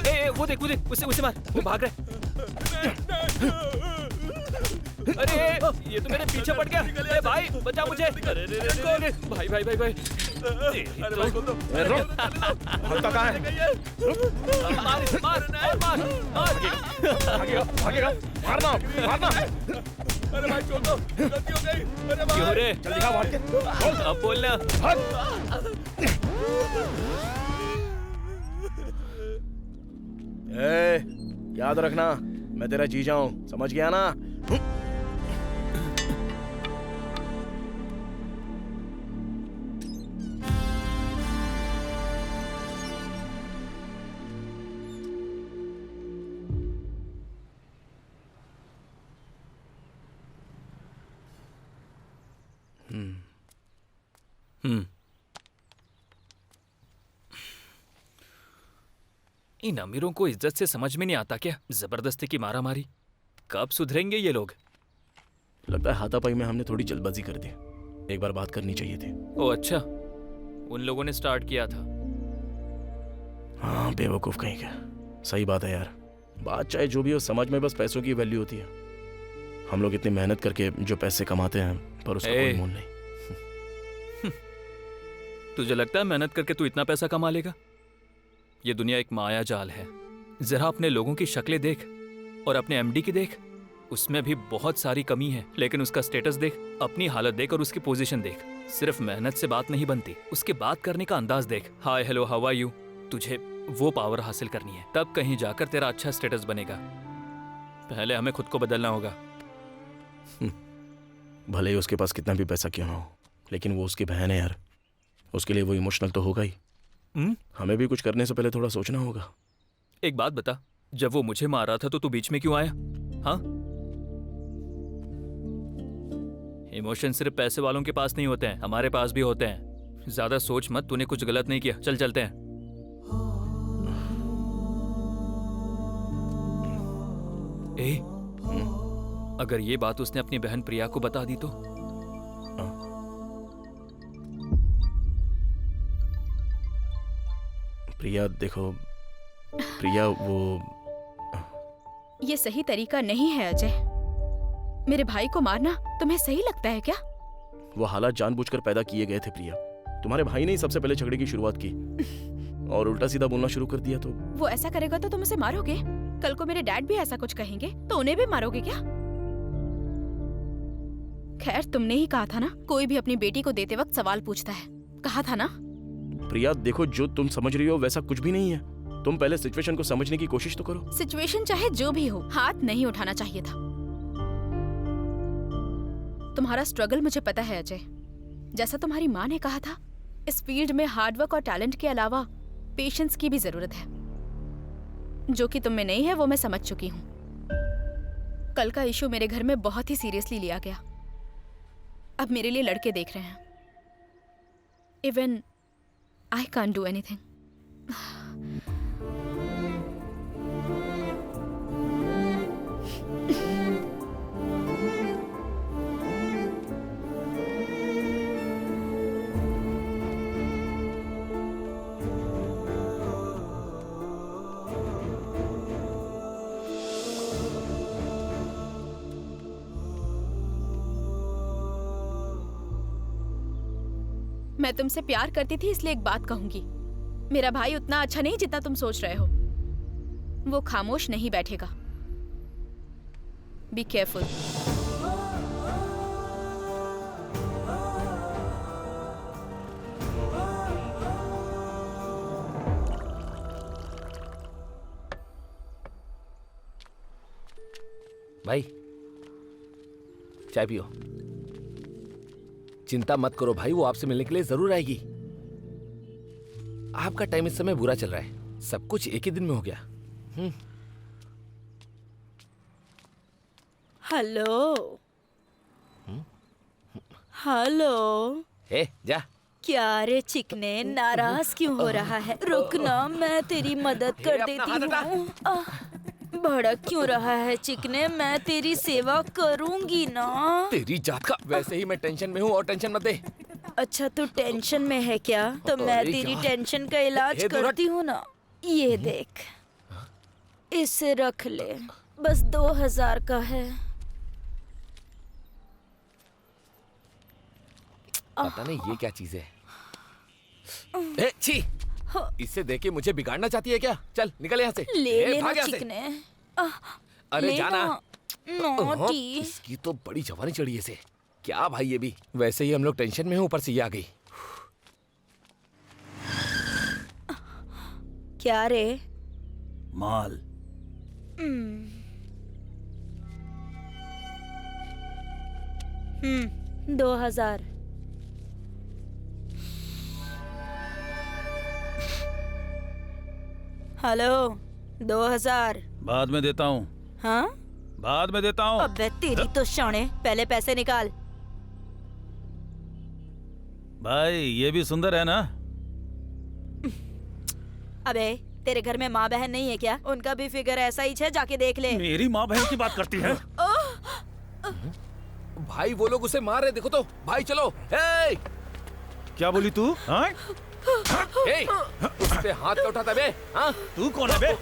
ए वो देख उसे मार, वो भाग रहा है। अरे ये तो मेरे पीछे पड़ गया। ए भाई बचा मुझे। भाई भाई भाई भाई। अरे भाई खोल दो। भागता कहाँ है? मार मार। भागेगा। मारना। अरे भाई छोड़ दो, गलती हो गई। अरे भाई क्यों रे? जल्दी भाग के। अब बोलना। याद रखना, मैं तेरा जीजा हूँ, समझ गया ना? इन अमीरों को इज्जत से समझ में नहीं आता क्या? जबरदस्ती की मारामारी। कब सुधरेंगे ये लोग? लगता है हाथापाई में हमने थोड़ी जल्दबाजी कर दी। एक बार बात करनी चाहिए थी। ओ अच्छा, उन लोगों ने स्टार्ट किया था। हाँ, बेवकूफ कहीं का। सही बात है यार, बात चाहे जो भी हो, समाज में बस पैसों की वैल्यू होती है। हम लोग इतनी मेहनत करके जो पैसे कमाते हैं, पर उसका कोई मोल नहीं। तुझे लगता है मेहनत करके तू इतना पैसा कमा लेगा? ये दुनिया एक माया जाल है। जरा अपने लोगों की शक्लें देख और अपने एमडी की देख, उसमें भी बहुत सारी कमी है, लेकिन उसका स्टेटस देख, अपनी हालत देख और उसकी पोजीशन देख। सिर्फ मेहनत से बात नहीं बनती, उसके बात करने का अंदाज देख। Hi hello how are you. तुझे वो पावर हासिल करनी है, तब कहीं जाकर तेरा अच्छा स्टेटस बनेगा। पहले हमें खुद को बदलना होगा। भले ही उसके पास कितना भी पैसा क्यों ना हो, लेकिन वो उसकी बहन है यार, उसके लिए वो इमोशनल तो होगा ही। हमें भी कुछ करने से पहले थोड़ा सोचना होगा। एक बात बता, जब वो मुझे मार रहा था तो तू बीच में क्यों आया? हाँ, इमोशन सिर्फ पैसे वालों के पास नहीं होते हैं, हमारे पास भी होते हैं। ज्यादा सोच मत, तूने कुछ गलत नहीं किया। चल चलते हैं। ए, अगर ये बात उसने अपनी बहन प्रिया को बता दी तो? प्रिया, देखो प्रिया, वो ये सही तरीका नहीं है अजय। मेरे भाई को मारना तुम्हें सही लगता है क्या? वो हालात जानबूझकर पैदा किए गए थे प्रिया। तुम्हारे भाई ने ही सबसे पहले झगड़े की शुरुआत की और उल्टा सीधा बोलना शुरू कर दिया। तो वो ऐसा करेगा तो तुम उसे मारोगे? कल को मेरे डैड भी ऐसा कुछ कहेंगे तो उन्हें भी मारोगे क्या? खैर, तुमने ही कहा था ना, कोई भी अपनी बेटी को देते वक्त सवाल पूछता है। कहा था ना? प्रिया देखो, जो तुम समझ रही हो वैसा कुछ भी नहीं है। तुम पहले सिचुएशन को समझने की कोशिश तो करो। सिचुएशन चाहे जो भी हो, हाथ नहीं उठाना चाहिए था। तुम्हारा स्ट्रगल मुझे पता है अजय। जैसा तुम्हारी माँ ने कहा था, इस फील्ड में हार्डवर्क और टैलेंट के अलावा पेशेंस की भी जरूरत है, जो कि तुम में नहीं है, वो मैं समझ चुकी हूँ। कल का इशू मेरे घर में बहुत ही सीरियसली लिया गया। अब मेरे लिए लड़के देख रहे हैं। Even I can't do anything. मैं तुमसे प्यार करती थी, इसलिए एक बात कहूंगी। मेरा भाई उतना अच्छा नहीं जितना तुम सोच रहे हो। वो खामोश नहीं बैठेगा। Be careful. भाई चाय पियो। चिंता मत करो भाई, वो आपसे मिलने के लिए जरूर आएगी। आपका टाइम इस समय बुरा चल रहा है। सब कुछ एक ही दिन में हो गया। Hello hello. जा। क्या रे चिकने, नाराज क्यों हो रहा है? रुकना, मैं तेरी मदद कर देती हूँ। भड़क क्यों रहा है चिकने? मैं तेरी सेवा करूंगी ना। तेरी जात का। वैसे ही मैं टेंशन में हूँ और टेंशन मत दे। अच्छा, तू टेंशन में है क्या? तो मैं तेरी टेंशन का इलाज करती हूँ ना। ये देख, इसे रख ले, बस 2000 का है। पता नहीं ये क्या चीज है। छी, इससे देके मुझे बिगाड़ना चाहती है क्या? चल निकल यहाँ से। ले लेना चिकने। अरे जाना। नॉटी। इसकी तो बड़ी जवानी चढ़ी है इसे। क्या भाई, ये भी वैसे ही हम लोग टेंशन में हैं, ऊपर से ये आ गई। क्या रे? माल। 2000। हेलो, 2000। बाद में देता हूँ। हाँ, बाद में देता हूँ। अबे तेरी तो शाने, पहले पैसे निकाल। भाई ये भी सुंदर है ना? अबे तेरे घर में माँ बहन नहीं है क्या? उनका भी फिगर ऐसा ही है, जाके देख ले। मेरी माँ बहन की बात करती है? भाई वो लोग उसे मार रहे, देखो तो। भाई चलो। हे! क्या बोली तू? हाँ? हे! उस पे हाथ क्यों उठाता बे? हाँ? तू कौन है बे?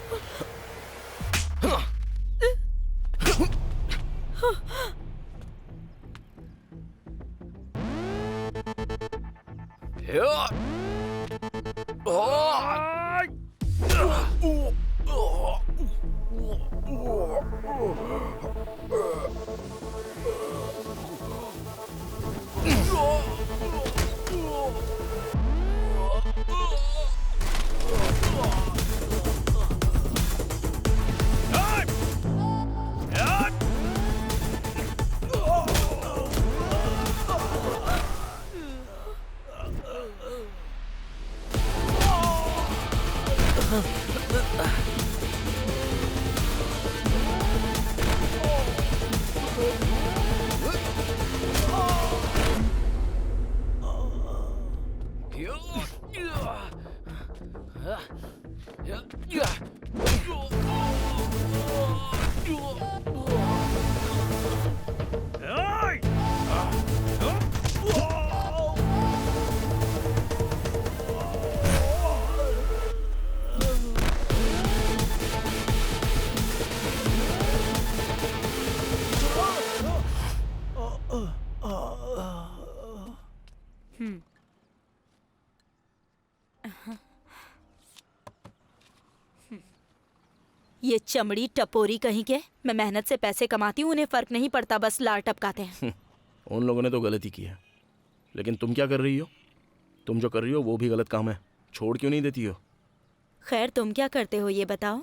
ये चमड़ी टपोरी कहीं के। मैं मेहनत से पैसे कमाती हूँ, उन्हें फर्क नहीं पड़ता, बस लार टपकाते हैं। उन लोगों ने तो गलती की है, लेकिन तुम क्या कर रही हो? तुम जो कर रही हो वो भी गलत काम है। छोड़ क्यों नहीं देती हो? खैर तुम क्या करते हो ये बताओ।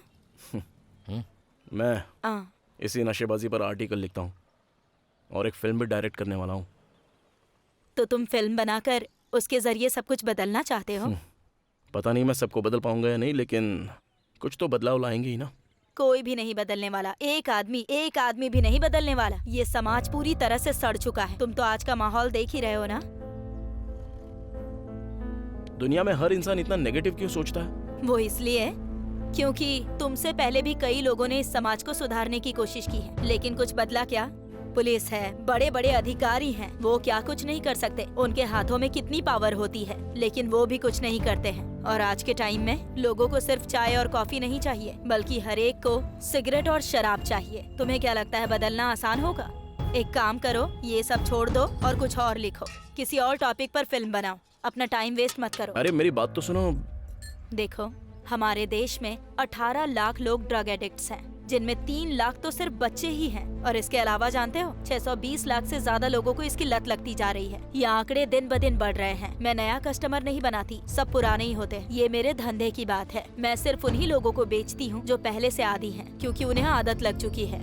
मैं हाँ। इसी नशेबाजी पर आर्टिकल लिखता हूँ और एक फिल्म भी डायरेक्ट करने वाला हूँ। तो तुम फिल्म बनाकर उसके जरिए सब कुछ बदलना चाहते हो? पता नहीं मैं सबको बदल पाऊंगा या नहीं, लेकिन कुछ तो बदलाव लाएंगे ही ना। कोई भी नहीं बदलने वाला, एक आदमी भी नहीं बदलने वाला। ये समाज पूरी तरह से सड़ चुका है। तुम तो आज का माहौल देख ही रहे हो ना। दुनिया में हर इंसान इतना नेगेटिव क्यों सोचता है? वो इसलिए क्योंकि तुमसे पहले भी कई लोगों ने इस समाज को सुधारने की कोशिश की है, लेकिन कुछ बदला क्या? पुलिस है, बड़े बड़े अधिकारी हैं, वो क्या कुछ नहीं कर सकते? उनके हाथों में कितनी पावर होती है, लेकिन वो भी कुछ नहीं करते हैं। और आज के टाइम में लोगों को सिर्फ चाय और कॉफी नहीं चाहिए, बल्कि हर एक को सिगरेट और शराब चाहिए। तुम्हें क्या लगता है बदलना आसान होगा? एक काम करो, ये सब छोड़ दो और कुछ और लिखो, किसी और टॉपिक पर फिल्म बनाओ, अपना टाइम वेस्ट मत करो। अरे मेरी बात तो सुनो। देखो, हमारे देश में 18 लाख लोग ड्रग एडिक्ट्स हैं, जिनमें 3 लाख तो सिर्फ बच्चे ही हैं। और इसके अलावा जानते हो 620 लाख से ज्यादा लोगों को इसकी लत लगती जा रही है। ये आंकड़े दिन ब दिन बढ़ रहे हैं। मैं नया कस्टमर नहीं बनाती, सब पुराने ही होते हैं। ये मेरे धंधे की बात है। मैं सिर्फ उन्हीं लोगों को बेचती हूँ जो पहले से आदी हैं, क्योंकि उन्हें आदत लग चुकी है।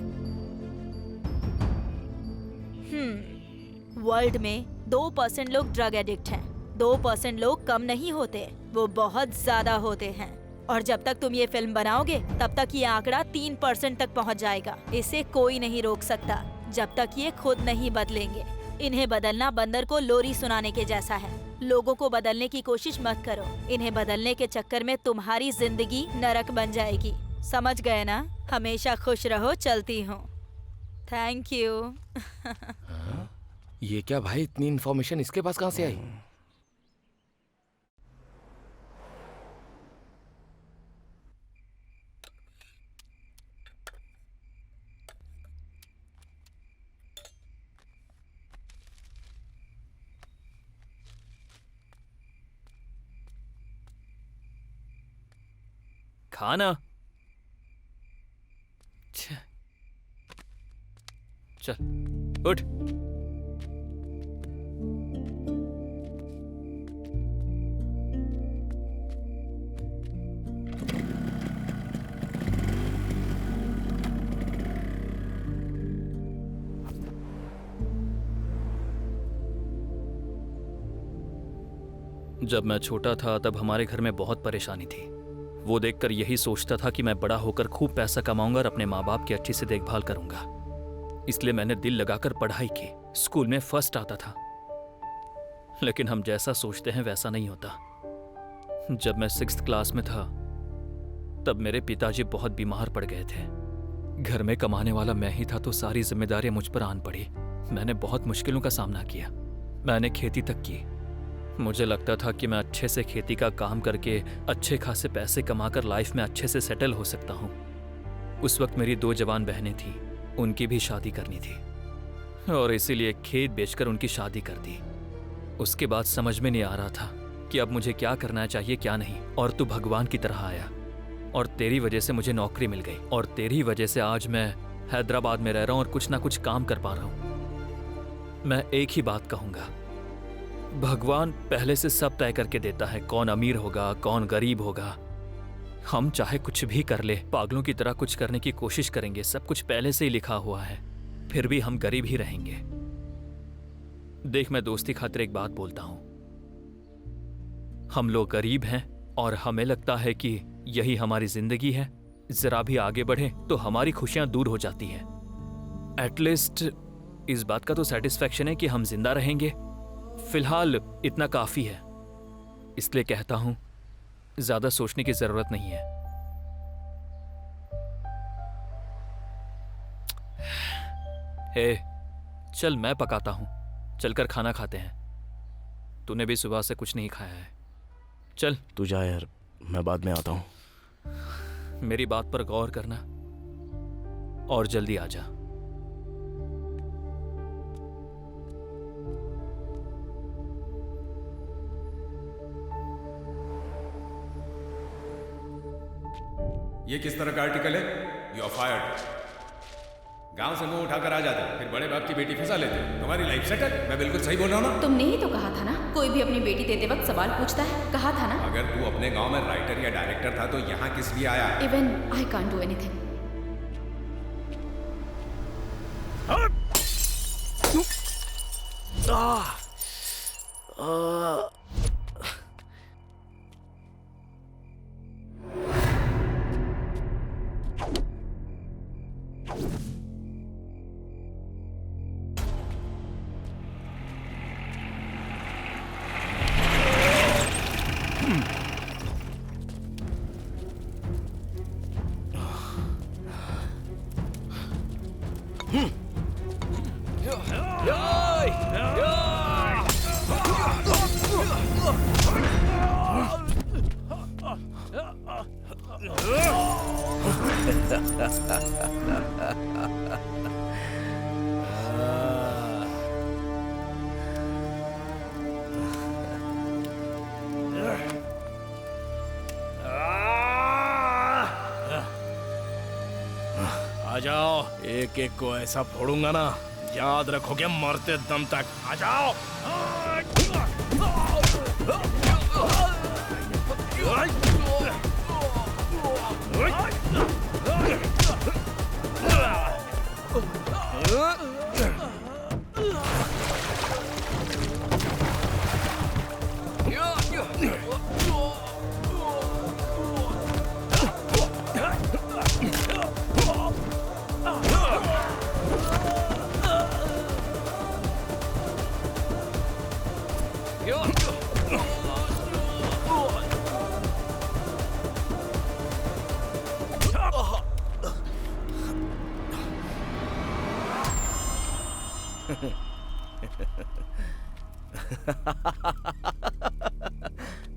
वर्ल्ड में 2% लोग ड्रग एडिक्ट हैं। 2% लोग कम नहीं होते, वो बहुत ज्यादा होते हैं। और जब तक तुम ये फिल्म बनाओगे तब तक ये आंकड़ा 3% तक पहुंच जाएगा। इसे कोई नहीं रोक सकता जब तक ये खुद नहीं बदलेंगे। इन्हें बदलना बंदर को लोरी सुनाने के जैसा है। लोगों को बदलने की कोशिश मत करो, इन्हें बदलने के चक्कर में तुम्हारी जिंदगी नरक बन जाएगी। समझ गए ना? हमेशा खुश रहो। चलती हूँ। Thank you. ये क्या भाई, इतनी इन्फॉर्मेशन इसके पास कहाँ से आई? खाना। चल उठ। जब मैं छोटा था तब हमारे घर में बहुत परेशानी थी। वो देखकर यही सोचता था कि मैं बड़ा होकर खूब पैसा कमाऊंगा और अपने माँ बाप की अच्छी से देखभाल करूंगा। इसलिए मैंने दिल लगाकर पढ़ाई की, स्कूल में फर्स्ट आता था। लेकिन हम जैसा सोचते हैं वैसा नहीं होता। जब मैं 6th क्लास में था तब मेरे पिताजी बहुत बीमार पड़ गए थे। घर में कमाने वाला मैं ही था, तो सारी जिम्मेदारियां मुझ पर आन पड़ी। मैंने बहुत मुश्किलों का सामना किया। मैंने खेती तक की। मुझे लगता था कि मैं अच्छे से खेती का काम करके अच्छे खासे पैसे कमाकर लाइफ में अच्छे से सेटल हो सकता हूँ। उस वक्त मेरी 2 जवान बहनें थीं, उनकी भी शादी करनी थी और इसीलिए खेत बेचकर उनकी शादी कर दी। उसके बाद समझ में नहीं आ रहा था कि अब मुझे क्या करना चाहिए क्या नहीं। और तू भगवान की तरह आया और तेरी वजह से मुझे नौकरी मिल गई और तेरी वजह से आज मैं हैदराबाद में रह रहा हूँ और कुछ ना कुछ काम कर पा रहा हूँ। मैं एक ही बात कहूँगा, भगवान पहले से सब तय करके देता है, कौन अमीर होगा कौन गरीब होगा। हम चाहे कुछ भी कर ले, पागलों की तरह कुछ करने की कोशिश करेंगे, सब कुछ पहले से ही लिखा हुआ है, फिर भी हम गरीब ही रहेंगे। देख, मैं दोस्ती खातिर एक बात बोलता हूं, हम लोग गरीब हैं और हमें लगता है कि यही हमारी जिंदगी है। जरा भी आगे बढ़े तो हमारी खुशियां दूर हो जाती हैं। एटलीस्ट इस बात का तो सेटिस्फैक्शन है कि हम जिंदा रहेंगे। फिलहाल इतना काफी है। इसलिए कहता हूं, ज्यादा सोचने की जरूरत नहीं है। हे, चल मैं पकाता हूं, चलकर खाना खाते हैं। तूने भी सुबह से कुछ नहीं खाया है। चल तू जा यार, मैं बाद में आता हूं। मेरी बात पर गौर करना और जल्दी आ जा। ये किस तरह का आर्टिकल है? You are fired. गांव से मुंह उठाकर आ जाते, फिर बड़े बाप की बेटी फंसा लेते। तुम्हारी लाइफ सेटल। मैं बिल्कुल सही बोल रहा हूँ ना? तुमने ही तो कहा था ना, कोई भी अपनी बेटी देते वक्त सवाल पूछता है, कहा था ना? अगर तू अपने गांव में राइटर या डायरेक्टर था तो यहाँ किस लिए आया? Even I can't do anything. आ जाओ, एक एक को ऐसा फोड़ूंगा ना, याद रखोगे मरते दम तक। आ जाओ।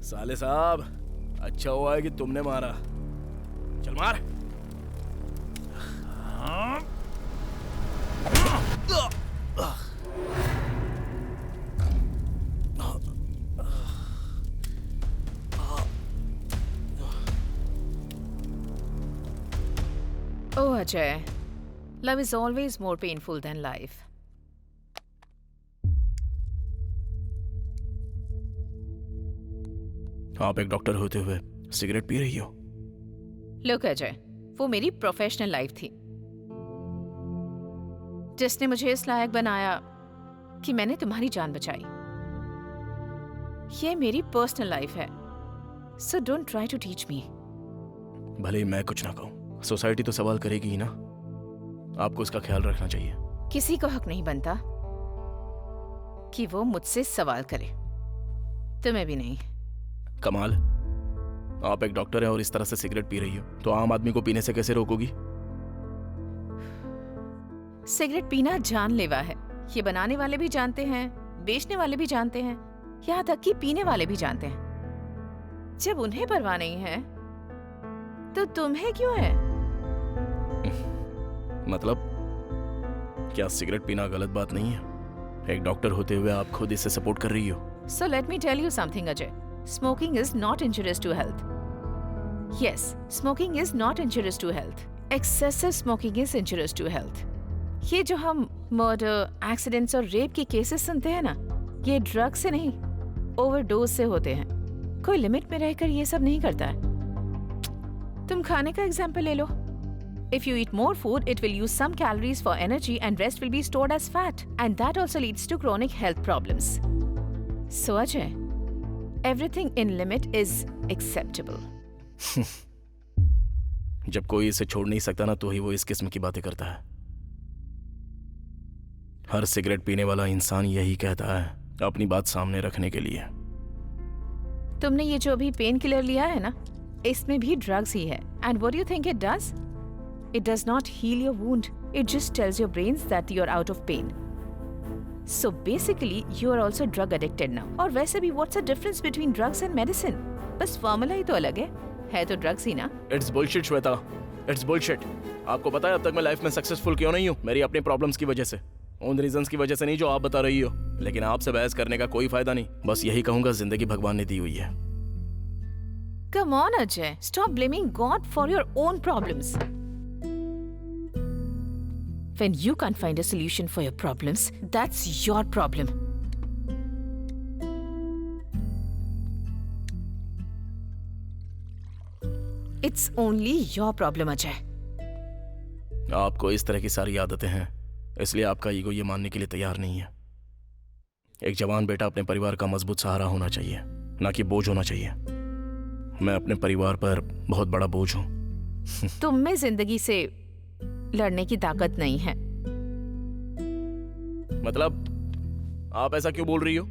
साले साहब, अच्छा हुआ है कि तुमने मारा। चल मार। Oh, Ajay, love is always more painful than life. आप एक डॉक्टर होते हुए सिगरेट पी रही हो? Look, अजय, वो मेरी प्रोफेशनल लाइफ थी, जिसने मुझे इस लायक बनाया कि मैंने तुम्हारी जान बचाई। ये मेरी पर्सनल लाइफ है, so don't try to teach me. भले ही मैं कुछ ना कहूँ, सोसाइटी तो सवाल करेगी ही ना। आपको इसका ख्याल रखना चाहिए। किसी को हक नहीं बनता कि वो मुझसे सवाल करे, तुम्हें भी नहीं। कमाल, आप एक डॉक्टर हैं और इस तरह से सिगरेट पी रही हो, तो आम आदमी को पीने से कैसे रोकोगी? सिगरेट पीना जानलेवा है, ये बनाने वाले भी जानते हैं, बेचने वाले भी जानते हैं, यहाँ तक कि पीने वाले भी जानते हैं। जब उन्हें परवाह नहीं है तो तुम्हें क्यों है? मतलब क्या सिगरेट पीना गलत बात नहीं है? एक डॉक्टर होते हुए आप खुद इसे सपोर्ट कर रही हो। So let me tell you something, Ajay. Smoking is not injurious to health. Yes, smoking is not injurious to health. Excessive smoking is injurious to health. ये जो हम मर्डर, एक्सीडेंट्स और रेप के केसेस सुनते हैं ना, ये ड्रग से नहीं, ओवरडोज से होते हैं। कोई लिमिट में रहकर ये सब नहीं करता है। तुम खाने का एग्जाम्पल ले लो। If you eat more food, it will use some calories for energy and rest will be stored as fat. And that also leads to chronic health problems. So Ajay, everything in limit is acceptable. जब कोई इसे छोड़ नहीं सकता ना, तो ही वो इस किस्म की बातें करता है। हर सिगरेट पीने वाला इंसान यही कहता है, अपनी बात सामने रखने के लिए। तुमने ये जो अभी पेन किलर लिया है ना, इसमें भी ड्रग्स ही है। And what do you think it does? It does not heal your wound. It just tells your brains that you're out of pain. So basically, you are also drug addicted now. और वैसे भी what's the difference between drugs and medicine? बस formula ही तो अलग है तो drugs ही ना। It's bullshit, Shweta. It's bullshit. आपको पता है अब तक मैं लाइफ में सक्सेसफुल क्यों नहीं हूँ? मेरी अपनी प्रॉब्लम्स की वजह से, उन रीजंस की वजह से नहीं जो आप बता रही हो। लेकिन आपसे बहस करने का कोई फायदा नहीं। बस यही कहूंगा, जिंदगी भगवान ने दी हुई है। Come on, Ajay. Stop blaming God for your own problems. When you can't find a solution for your problems, that's your problem. It's only your problem, Ajay. आपको इस तरह की सारी आदतें हैं, इसलिए आपका ईगो ये मानने के लिए तैयार नहीं है। एक जवान बेटा अपने परिवार का मजबूत सहारा होना चाहिए, ना कि बोझ होना चाहिए। मैं अपने परिवार पर बहुत बड़ा बोझ हूँ। तुम में जिंदगी से लड़ने की ताकत नहीं है। मतलब आप ऐसा क्यों बोल रही हो?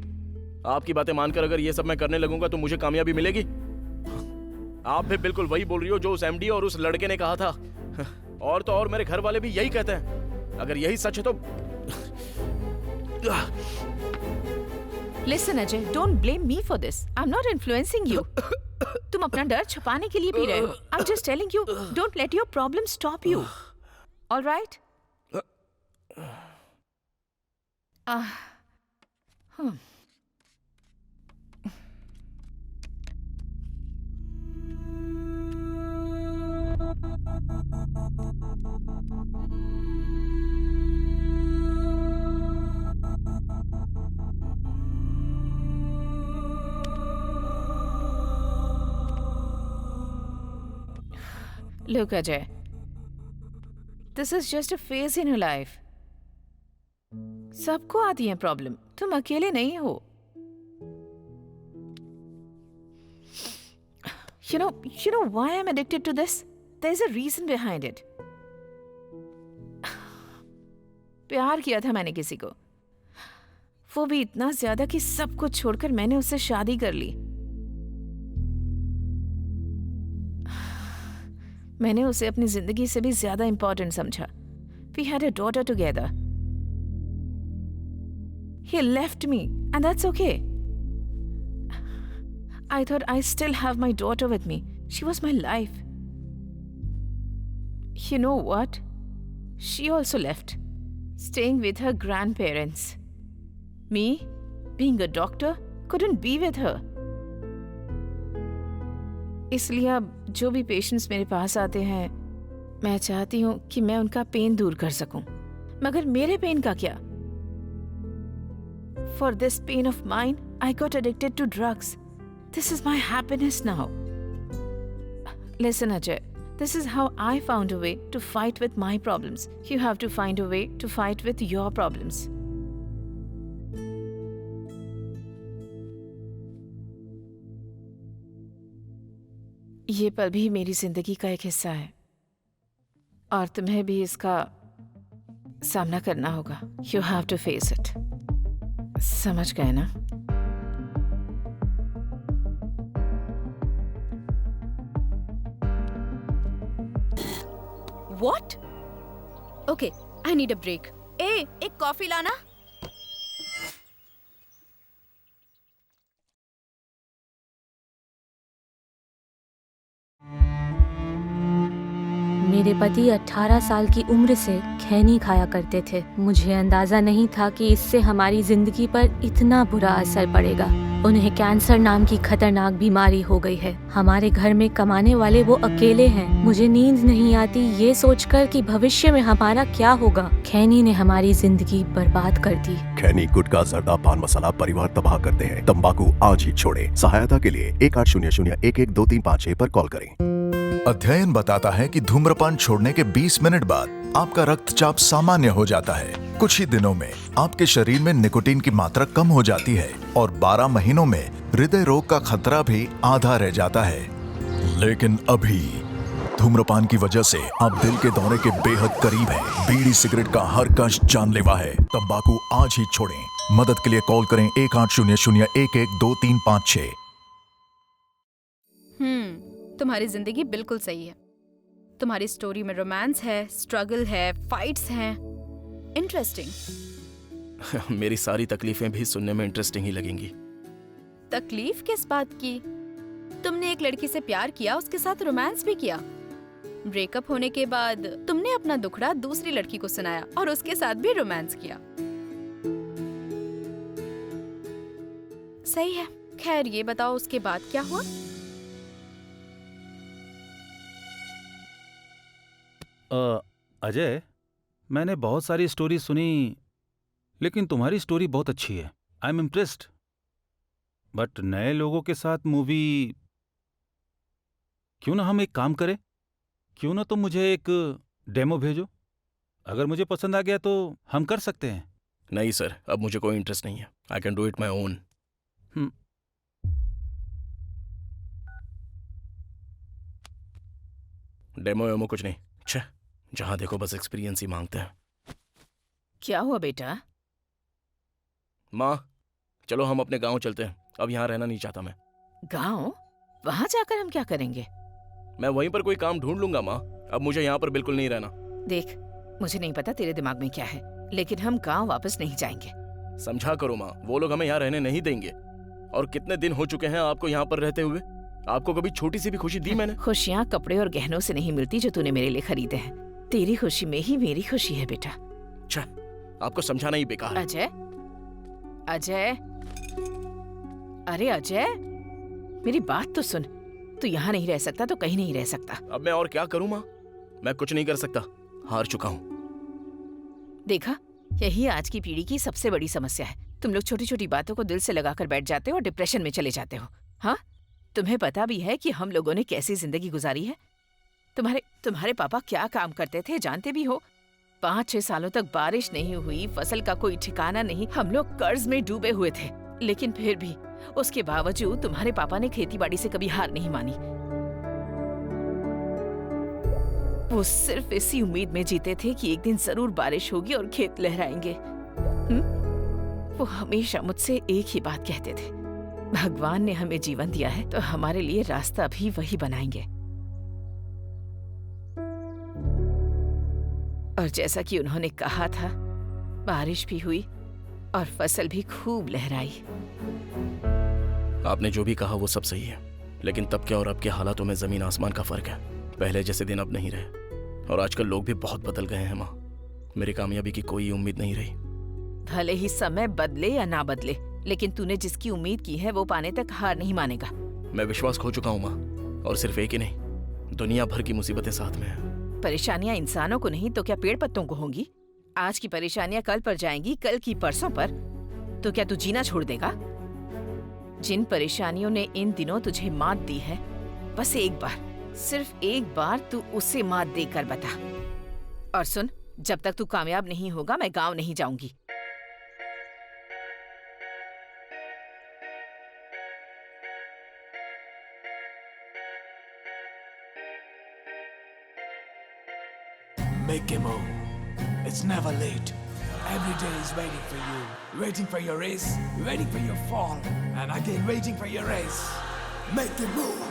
आपकी बातें मानकर अगर ये सब मैं करने लगूंगा तो मुझे कामयाबी मिलेगी? आप भी बिल्कुल वही बोल रही हो जो उस एमडी और उस लड़के ने कहा था। और तो और मेरे घर वाले भी यही कहते हैं। अगर यही सच है तो Listen, Ajay, don't blame me for this. I'm not influencing you. तुम अपना डर छुपाने के लिए पी रहे हो। I'm just telling you, don't let your problem stop you. All right? Look, Ajay, this is just a phase in your life. सबको आती है प्रॉब्लम, तुम अकेले नहीं हो। You know why I'm addicted to this? There's a reason behind it. प्यार किया था मैंने किसी को, वो भी इतना ज्यादा कि सब कुछ छोड़कर मैंने उससे शादी कर ली। मैंने उसे अपनी जिंदगी से भी ज्यादा इंपॉर्टेंट समझा। We had a daughter together. He left me, and that's okay. I thought I still have my daughter with me. She was my life. You know what? She also left, staying with her grandparents. Me, being a doctor, couldn't be with her. इसलिए अब जो भी patients मेरे पास आते हैं, मैं चाहती हूँ कि मैं उनका पेन दूर कर सकूं। मगर मेरे पेन का क्या? For this pain of mine, I got addicted to drugs. This is my happiness now. Listen, Ajay, this is how I found a way to fight with my problems. You have to find a way to fight with your problems. ये पल भी मेरी जिंदगी का एक हिस्सा है और तुम्हें भी इसका सामना करना होगा। You have to face it. समझ गए ना? What? Okay, I need a break. एक कॉफी लाना। मेरे पति 18 साल की उम्र से खैनी खाया करते थे। मुझे अंदाजा नहीं था कि इससे हमारी जिंदगी पर इतना बुरा असर पड़ेगा। उन्हें कैंसर नाम की खतरनाक बीमारी हो गई है। हमारे घर में कमाने वाले वो अकेले हैं। मुझे नींद नहीं आती ये सोचकर कि भविष्य में हमारा क्या होगा। खैनी ने हमारी जिंदगी बर्बाद कर दी। खैनी, गुटखा, जर्दा, पान मसाला परिवार तबाह करते हैं। तंबाकू आज ही छोड़े। सहायता के लिए 1800-112356 पर कॉल करें। अध्ययन बताता है कि धूम्रपान छोड़ने के 20 मिनट बाद आपका रक्तचाप सामान्य हो जाता है। कुछ ही दिनों में आपके शरीर में निकोटीन की मात्रा कम हो जाती है और 12 महीनों में हृदय रोग का खतरा भी आधा रह जाता है। लेकिन अभी धूम्रपान की वजह से आप दिल के दौरे के बेहद करीब हैं। बीड़ी सिगरेट का हर कश जानलेवा है। तंबाकू आज ही छोड़ें। मदद के लिए कॉल करें 1800-112356। तुम्हारी जिंदगी बिल्कुल सही है। तुम्हारी स्टोरी में रोमांस है, स्ट्रगल है, फाइट्स हैं। इंटरेस्टिंग। मेरी सारी तकलीफें भी सुनने में इंटरेस्टिंग ही लगेंगी। तकलीफ किस बात की? तुमने एक लड़की से प्यार किया, उसके साथ रोमांस भी किया। ब्रेकअप होने के बाद तुमने अपना दुखड़ा दूसरी लड़की को सुनाया और उसके साथ भी रोमांस किया। सही है। खैर ये बताओ उसके बाद क्या हुआ? अजय, मैंने बहुत सारी स्टोरी सुनी, लेकिन तुम्हारी स्टोरी बहुत अच्छी है। I am impressed. बट नए लोगों के साथ मूवी, क्यों ना हम एक काम करें? क्यों ना तुम मुझे एक डेमो भेजो। अगर मुझे पसंद आ गया तो हम कर सकते हैं। नहीं सर, अब मुझे कोई इंटरेस्ट नहीं है। I can do it my own. Demo वेमो कुछ नहीं। छे, जहां देखो बस एक्सपीरियंस ही मांगते हैं। क्या हुआ बेटा? माँ, चलो हम अपने गांव चलते हैं। अब यहाँ रहना नहीं चाहता मैं। गांव? वहां जाकर हम क्या करेंगे? मैं वहीं पर कोई काम ढूंढ लूंगा माँ। अब मुझे यहाँ पर बिल्कुल नहीं रहना। देख, मुझे नहीं पता तेरे दिमाग में क्या है, लेकिन हम गांव वापस नहीं जाएंगे। समझा करो माँ, वो लोग हमें यहाँ रहने नहीं देंगे। और कितने दिन हो चुके हैं आपको यहाँ पर रहते हुए? आपको कभी छोटी सी भी खुशी दी मैंने? खुशियाँ कपड़े और गहनों से नहीं मिलती जो तूने मेरे लिए खरीदे हैं। तेरी खुशी में ही मेरी खुशी है बेटा। अच्छा, आपको समझाना ही बेकार है। अजय, अजय, अरे अजय, मेरी बात तो सुन। तू यहाँ नहीं रह सकता तो कहीं नहीं रह सकता। अब मैं और क्या करूँ माँ? मैं कुछ नहीं कर सकता, हार चुका हूँ। देखा, यही आज की पीढ़ी की सबसे बड़ी समस्या है। तुम लोग छोटी छोटी बातों को दिल से लगाकर बैठ जाते हो और डिप्रेशन में चले जाते हो। हाँ, तुम्हें पता भी है कि हम लोगों ने कैसी जिंदगी गुजारी है। तुम्हारे पापा क्या काम करते थे जानते भी हो? 5-6 सालों तक बारिश नहीं हुई, फसल का कोई ठिकाना नहीं, हम लोग कर्ज में डूबे हुए थे। लेकिन फिर भी उसके बावजूद तुम्हारे पापा ने खेतीबाड़ी से कभी हार नहीं मानी। वो सिर्फ इसी उम्मीद में जीते थे कि एक दिन जरूर बारिश होगी और खेत लहराएंगे। वो हमेशा मुझसे एक ही बात कहते थे, भगवान ने हमें जीवन दिया है तो हमारे लिए रास्ता भी वही बनाएंगे। और जैसा कि उन्होंने कहा था, बारिश भी हुई और फसल भी खूब लहराई। आपने जो भी कहा वो सब सही है, लेकिन तब के और अब के हालातों में जमीन आसमान का फर्क है। पहले जैसे दिन अब नहीं रहे और आजकल लोग भी बहुत बदल गए हैं माँ। मेरी कामयाबी की कोई उम्मीद नहीं रही। भले ही समय बदले या ना बदले, लेकिन तूने जिसकी उम्मीद की है वो पाने तक हार नहीं मानेगा। मैं विश्वास खो चुका हूँ माँ, और सिर्फ एक ही नहीं, दुनिया भर की मुसीबतें साथ में हैं। परेशानियां इंसानों को नहीं तो क्या पेड़ पत्तों को होंगी? आज की परेशानियां कल पर जाएंगी, कल की परसों पर। तो क्या तू जीना छोड़ देगा? जिन परेशानियों ने इन दिनों तुझे मात दी है, बस एक बार, सिर्फ एक बार तू उसे मात देकर बता। और सुन, जब तक तू कामयाब नहीं होगा मैं गांव नहीं जाऊंगी। Make a move. It's never late. Every day is waiting for you. Waiting for your race, waiting for your fall, and again waiting for your race. Make a move.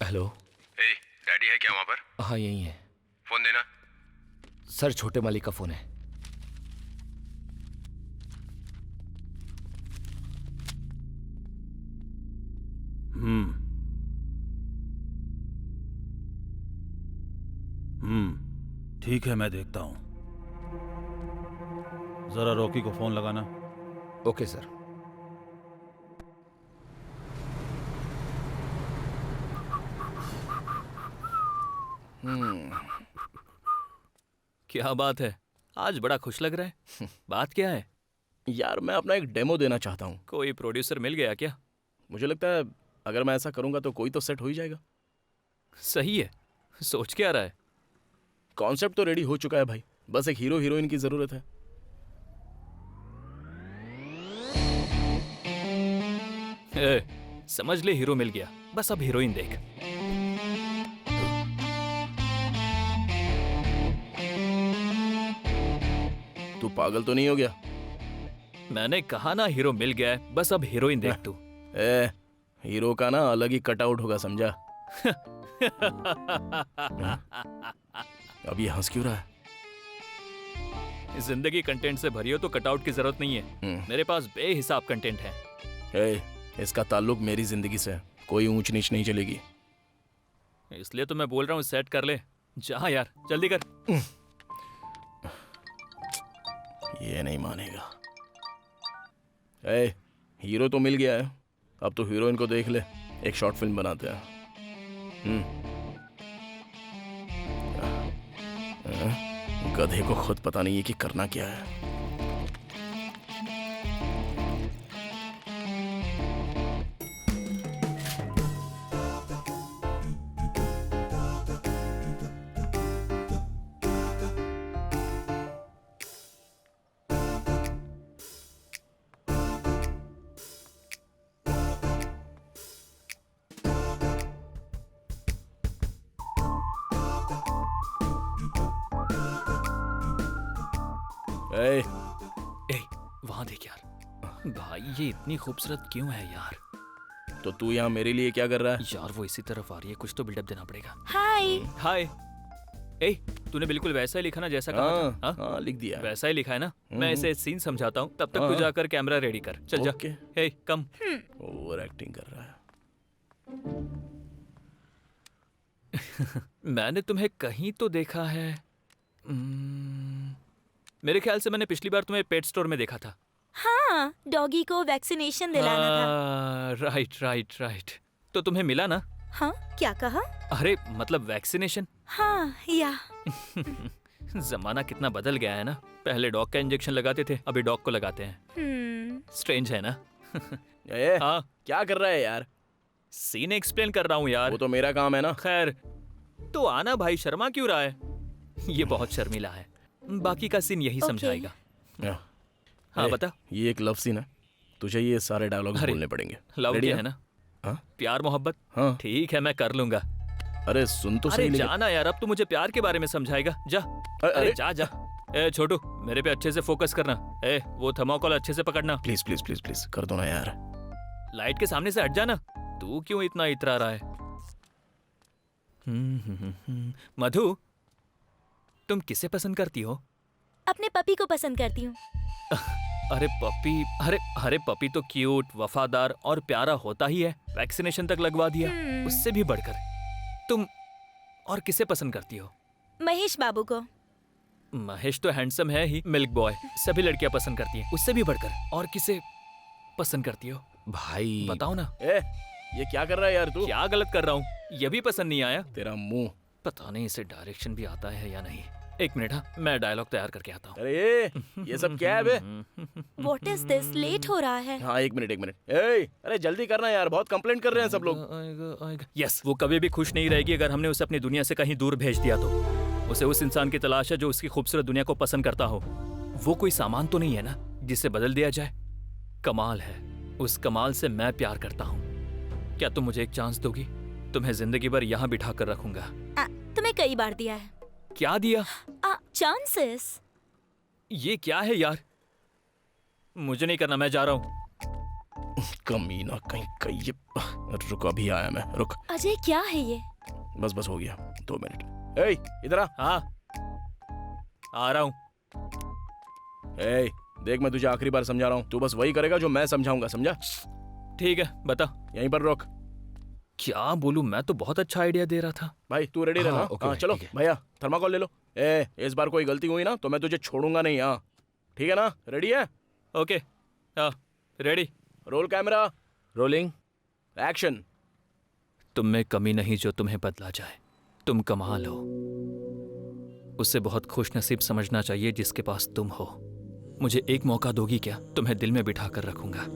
Hello. Daddy है क्या वहाँ पर? हाँ यही है। Phone देना। Sir छोटे मालिक का फोन है। ठीक है, मैं देखता हूँ। जरा रॉकी को फोन लगाना। Okay sir. क्या बात है, आज बड़ा खुश लग रहा है। बात क्या है? यार मैं अपना एक डेमो देना चाहता हूँ। कोई प्रोड्यूसर मिल गया क्या? मुझे लगता है अगर मैं ऐसा करूंगा तो कोई तो सेट हो ही जाएगा। सही है, सोच क्या रहा है? कॉन्सेप्ट तो रेडी हो चुका है भाई, बस एक हीरो हीरोइन की जरूरत है। समझ ले, हीरो मिल गया, बस अब हीरोइन देख। तू पागल तो नहीं हो गया? मैंने कहा ना हीरो मिल गया है, बस अब हीरोइन देख तू। हीरो का ना अलग ही कटआउट होगा, समझा? अब ये हंस क्यों रहा है? जिंदगी कंटेंट से भरी हो तो कटआउट की जरूरत नहीं है। मेरे पास बेहिसाब कंटेंट है। इसका ताल्लुक मेरी जिंदगी से है, कोई ऊंच नीच नहीं चलेगी। इसलिए तो मैं बोल रहा हूँ सेट कर ले। जा यार, जल्दी कर। ये नहीं मानेगा। हीरो तो मिल गया है, अब तो हीरोइन को देख ले, एक शॉर्ट फिल्म बनाते हैं। गधे को खुद पता नहीं है कि करना क्या है। वहां देख यार, भाई ये इतनी खूबसूरत क्यों है यार? तो तू यहाँ मेरे लिए क्या कर रहा है? यार वो इसी तरफ आ रही है, कुछ तो बिल्डअप देना पड़ेगा। हाय। हाय। तूने बिल्कुल वैसा ही लिखा ना जैसा कहा था? हाँ, लिख दिया। वैसा ही लिखा है ना? मैं इसे सीन समझाता हूँ, तब तक तू जाकर कैमरा रेडी कर। चल जा। कम। ओवर एक्टिंग कर रहा है। मैंने तुम्हें कहीं तो देखा है। मेरे ख्याल से मैंने पिछली बार तुम्हें पेट स्टोर में देखा था। हाँ, डॉगी को वैक्सीनेशन दिलाना था। राइट। तो तुम्हें मिला ना? हाँ, क्या कहा? अरे मतलब वैक्सीनेशन। हाँ, या। जमाना कितना बदल गया है ना। पहले डॉग का इंजेक्शन लगाते थे, अभी डॉग को लगाते हैं। स्ट्रेंज है ना? हाँ, क्या कर रहा है यार? सीन एक्सप्लेन कर रहा हूँ यार। वो तो मेरा काम है ना। खैर, तो आना भाई, शर्मा क्यों रहा है? ये बहुत शर्मीला है, बाकी का सीन यही समझाएगा। हाँ बता। ये एक लव सीन है, तुझे ये सारे डायलॉग बोलने पड़ेंगे। लव क्या है ना? हाँ? प्यार मोहब्बत। हाँ। ठीक है, मैं कर लूंगा। अरे सुन तो सही। अरे जाना यार, अब तू मुझे प्यार के बारे में समझाएगा। जा। अरे जा। छोटू, मेरे पे अच्छे से फोकस करना। वो थर्मोकोल अच्छे से पकड़ना। प्लीज प्लीज प्लीज प्लीज कर दो ना यार। लाइट के सामने से हट जाना। तू क्यों इतना इतरा रहा है? मधु, तुम किसे पसंद करती हो? अपने पपी को पसंद करती हूँ। अरे पपी तो क्यूट, वफादार और प्यारा होता ही है। वैक्सीनेशन तक लगवा दिया, उससे भी बढ़कर तुम और किसे पसंद करती हो? महेश बाबू को। महेश तो हैंडसम है ही, मिल्क बॉय, सभी लड़कियां पसंद करती हैं। उससे भी बढ़कर और किसे पसंद करती हो? भाई बताओ ना। ये क्या कर रहा है यार तू? क्या गलत कर रहा हूँ? ये भी पसंद नहीं आया? तेरा मुंह। पता नहीं इसे डायरेक्शन भी आता है या नहीं। एक मिनट, हाँ, मैं डायलॉग तैयार करके आता हूँ। अरे ये सब क्या है बे? What is this? लेट हो रहा है। हाँ, एक मिनट। अरे जल्दी करना यार, बहुत कंप्लेंट कर रहे हैं सब लोग। यस, वो कभी भी खुश नहीं रहेगी अगर हमने उसे अपनी दुनिया से कहीं दूर भेज दिया तो। उसे उस इंसान की तलाश है जो उसकी खूबसूरत दुनिया को पसंद करता हो। वो कोई सामान तो नहीं है ना जिसे बदल दिया जाए। कमाल है, उस कमाल से मैं प्यार करता हूँ। क्या तुम मुझे एक चांस दोगी? तुम्हें जिंदगी भर यहाँ बिठा कर रखूंगा। तुम्हें कई बार दिया है। क्या दिया? चांसेस। ये क्या है यार? मुझे नहीं करना, मैं जा रहा हूँ। कमीना कहीं कहीं ये। रुक अभी आया मैं, रुक। अजय क्या है ये? बस हो गया, 2 मिनट। ए इधर आ। हाँ आ रहा हूँ। ए देख, मैं तुझे आखिरी बार समझा रहा हूँ, तू बस वही करेगा जो मैं समझाऊंगा, समझा? ठीक है बता। यहीं पर रोक। क्या बोलूं, मैं तो बहुत अच्छा आइडिया दे रहा था। भाई तू रेडी रहना। हाँ चलो भैया, थर्माकोल ले लो। इस बार कोई गलती हुई ना तो मैं तुझे छोड़ूंगा नहीं। हाँ ठीक है ना? रेडी है? ओके हाँ ready. Roll camera, rolling, action. तुम में कमी नहीं जो तुम्हें बदला जाए। तुम कमाल हो, उसे बहुत खुशनसीब समझना चाहिए जिसके पास तुम हो। मुझे एक मौका दोगी क्या? तुम्हें दिल में बिठा कर रखूंगा।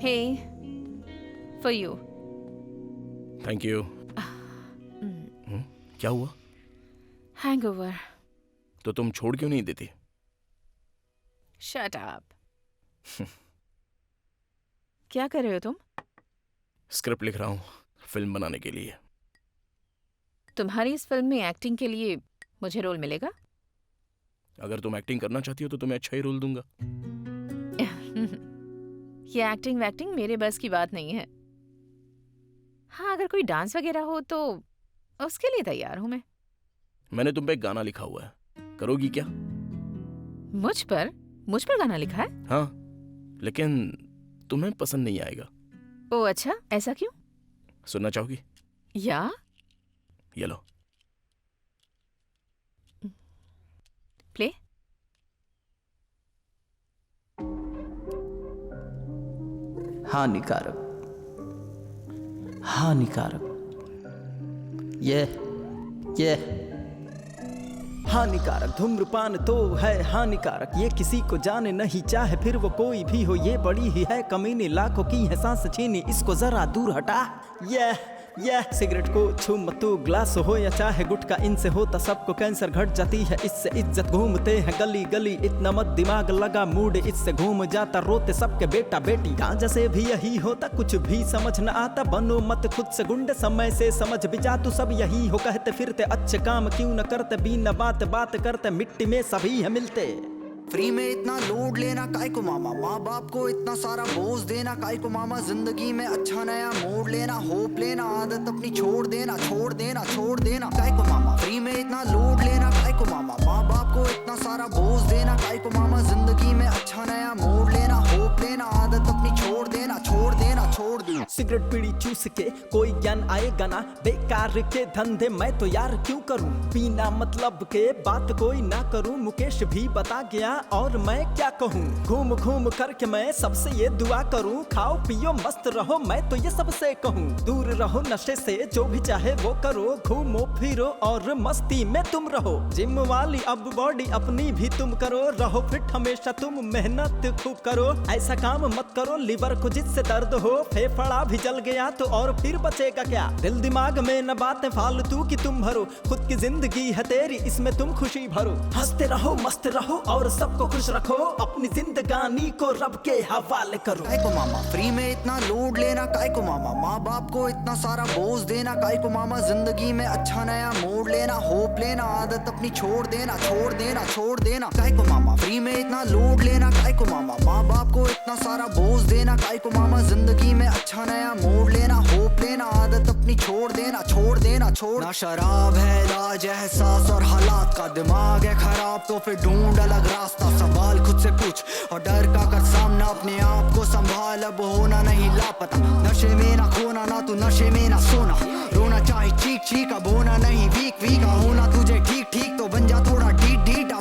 Hey, for you. Thank you. क्या हुआ? Hangover. तो तुम छोड़ क्यों नहीं देती? Shut up. क्या कर रहे हो तुम? स्क्रिप्ट लिख रहा हूँ फिल्म बनाने के लिए। तुम्हारी इस फिल्म में एक्टिंग के लिए मुझे रोल मिलेगा? अगर तुम एक्टिंग करना चाहती हो तो तुम्हें अच्छा ही रोल दूंगा। ये एक्टिंग वैक्टिंग मेरे बस की बात नहीं है। हाँ अगर कोई डांस वगैरह हो तो उसके लिए तैयार हूं मैं। मैंने तुम पे एक गाना लिखा हुआ है, करोगी क्या? मुझ पर गाना लिखा है? हाँ लेकिन तुम्हें पसंद नहीं आएगा। ओ अच्छा, ऐसा क्यों? सुनना चाहोगी? या ये लो। प्ले। हानिकारक, हानिकारक, ये हानिकारक। धूम्रपान तो है हानिकारक, ये किसी को जाने नहीं चाहे फिर वो कोई भी हो। ये बड़ी ही है कमीनी, लाखों की है सांस छीनी, इसको जरा दूर हटा। ये सिगरेट को छू मत तू, ग्लास हो या चाहे गुटखा, इनसे होता सबको कैंसर, घट जाती है इससे इज्जत। घूमते हैं गली गली, इतना मत दिमाग लगा, मूड इससे घूम जाता, रोते सबके बेटा बेटी। गांजा से भी यही होता, कुछ भी समझ न आता, बनो मत खुद से गुंडे, समय से समझ भी जा तू। सब यही हो कहते फिरते, अच्छे काम क्यों न करते, बिना बात करते, मिट्टी में सभी है मिलते। फ्री में इतना लोड लेना काय को मामा, माँ बाप को इतना सारा बोझ देना काय को मामा। जिंदगी में अच्छा नया मोड़ लेना, होप लेना, आदत अपनी छोड़ देना काय को मामा। फ्री में इतना लोड लेना काय को मामा, माँ बाप को इतना सारा बोझ देना काय को मामा। जिंदगी में अच्छा नया मोड़ लेना, होप लेना, आदत अपनी छोड़ देना। सिगरेट बीड़ी चूस के कोई ज्ञान आएगा ना, बेकार के धंधे मैं तो यार क्यों करूं, बिना मतलब के बात कोई ना करूं। मुकेश भी बता गया और मैं क्या कहूं, घूम घूम करके मैं सबसे ये दुआ करूं, खाओ पियो मस्त रहो, मैं तो ये सबसे कहूं। दूर रहो नशे से, जो भी चाहे वो करो, घूमो फिरो और मस्ती में तुम रहो। जिम वाली अब बॉडी अपनी भी तुम करो, रहो फिट हमेशा तुम, मेहनत खूब करो। ऐसा काम मत करो लिवर को जिससे दर्द हो, फेफड़ा भी जल गया तो और फिर बचेगा क्या। दिल दिमाग में न बातें फालतू की तुम भरो, खुद की जिंदगी है तेरी, इसमें तुम खुशी भरो। हंसते रहो मस्त रहो और सबको खुश रखो, अपनी जिंदगानी को रब के हवाले करो। काय को मामा फ्री में इतना लोड लेना, काय को मामा माँ बाप को इतना सारा बोझ देना, काय को मामा जिंदगी में अच्छा नया मोड़ लेना, होप लेना, आदत अपनी छोड़ देना। काय को मामा फ्री में इतना लोड लेना, काय को मामा माँ बाप को इतना सारा बोझ देना, काय को मामा जिंदगी में अच्छा नया मोड़ लेना, होप लेना, आदत अपनी छोड़ देना। ना शराब है इलाज एहसास और हालात का, दिमाग है खराब तो फिर ढूंढ अलग रास्ता। सवाल खुद से पूछ और डर का कर सामना, अपने आप को संभाल, अब होना नहीं लापता। नशे में ना खोना, ना तू नशे में ना सोना, रोना चाहे चीख अब होना नहीं वीक होना तुझे ठीक तो बन जा थोड़ा ढीठ,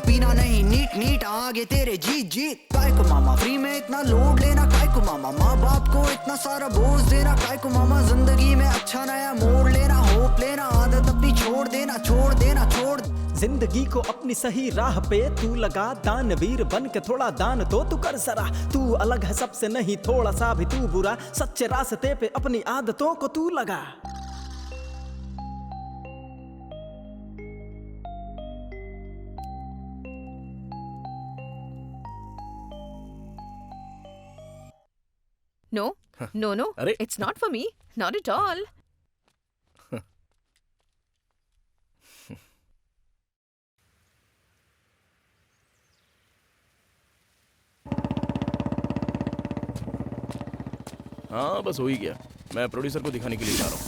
पीना नहीं नीट आगे तेरे जीत। काय को मामा फ्री में इतना लोड लेना, काय को मामा माँ बाप को को इतना सारा बोझ देना, काय को मामा जिंदगी में अच्छा नया मोड़ लेना, होप लेना, आदत अपनी छोड़ देना, छोड़ देना, छोड़। जिंदगी को अपनी सही राह पे तू लगा, दानवीर बन के थोड़ा दान तो तू कर जरा। तू अलग है सबसे, नहीं थोड़ा सा भी तू बुरा, सच्चे रास्ते पे अपनी आदतों को तू लगा। No, no, no. अरे It's not for me. Not at all. हाँ बस हो ही गया, मैं प्रोड्यूसर को दिखाने के लिए जा रहा हूँ।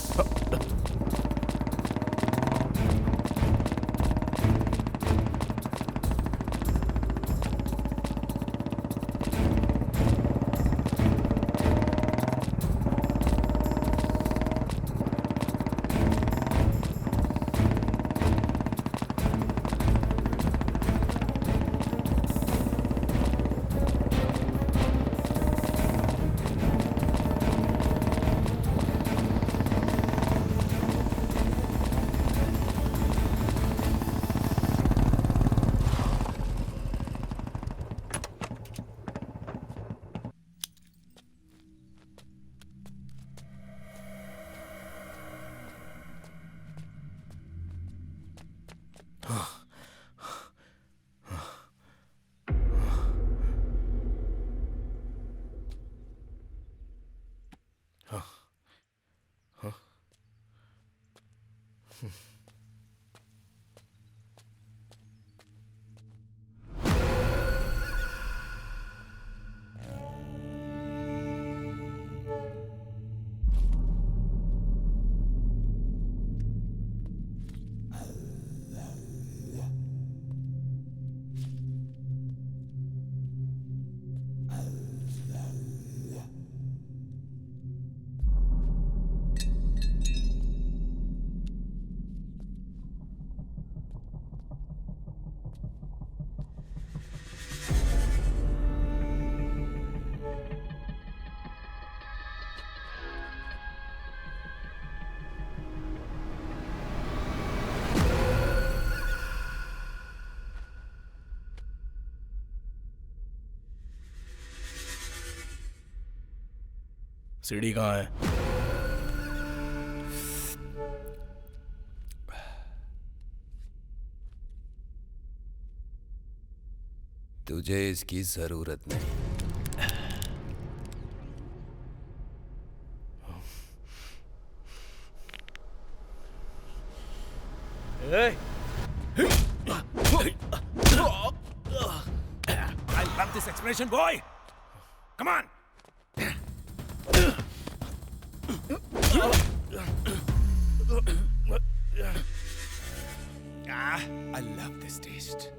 सीढ़ी कहाँ है? तुझे इसकी जरूरत नहीं। I love this expression, boy. Come on. I love this taste.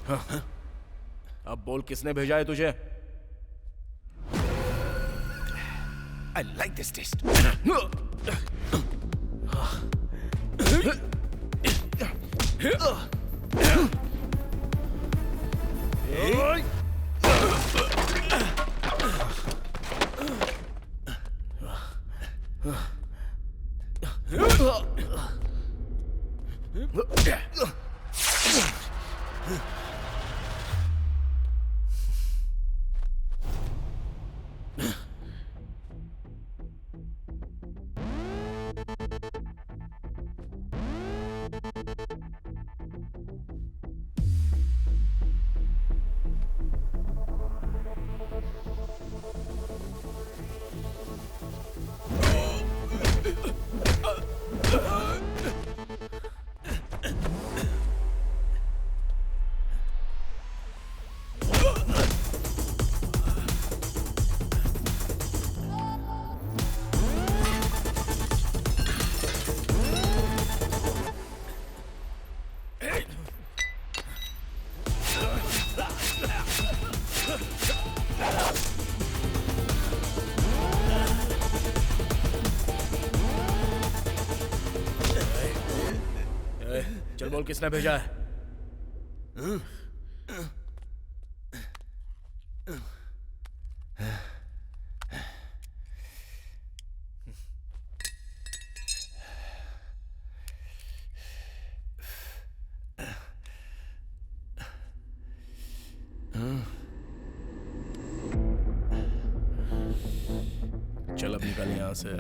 अब बोल किसने भेजा है तुझे? I like this taste. चल बोल किसने भेजा है? चल अब निकल यहां से।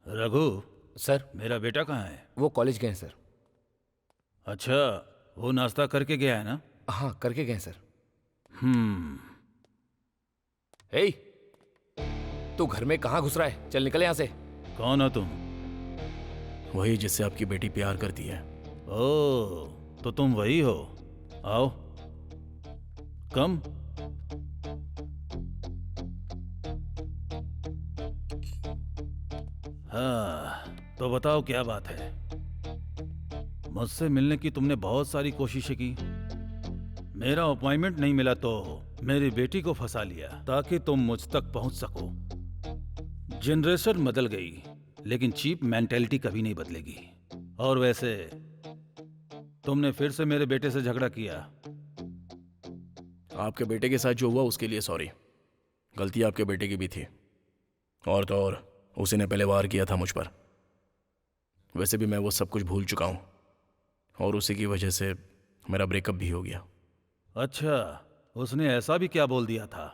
रघु सर, मेरा बेटा कहाँ है? वो कॉलेज गए हैं सर। अच्छा, वो नाश्ता करके गया है ना? हाँ, करके गए सर। हे, तू घर में कहाँ घुस रहा है? चल निकल यहाँ से। कौन हो तुम? वही जिससे आपकी बेटी प्यार करती है। ओह, तो तुम वही हो। आओ, कम। हाँ, तो बताओ क्या बात है? मुझसे मिलने की तुमने बहुत सारी कोशिशें की। मेरा अपॉइंटमेंट नहीं मिला तो मेरी बेटी को फंसा लिया ताकि तुम मुझ तक पहुंच सको। जनरेशन बदल गई, लेकिन चीप मेंटेलिटी कभी नहीं बदलेगी। और वैसे तुमने फिर से मेरे बेटे से झगड़ा किया। आपके बेटे के साथ जो हुआ उसके लिए सॉरी। गलती आपके बेटे की भी थी। और तो और उसी ने पहले वार किया था मुझ पर। वैसे भी मैं वो सब कुछ भूल चुका हूँ और उसी की वजह से मेरा ब्रेकअप भी हो गया। अच्छा, उसने ऐसा भी क्या बोल दिया था?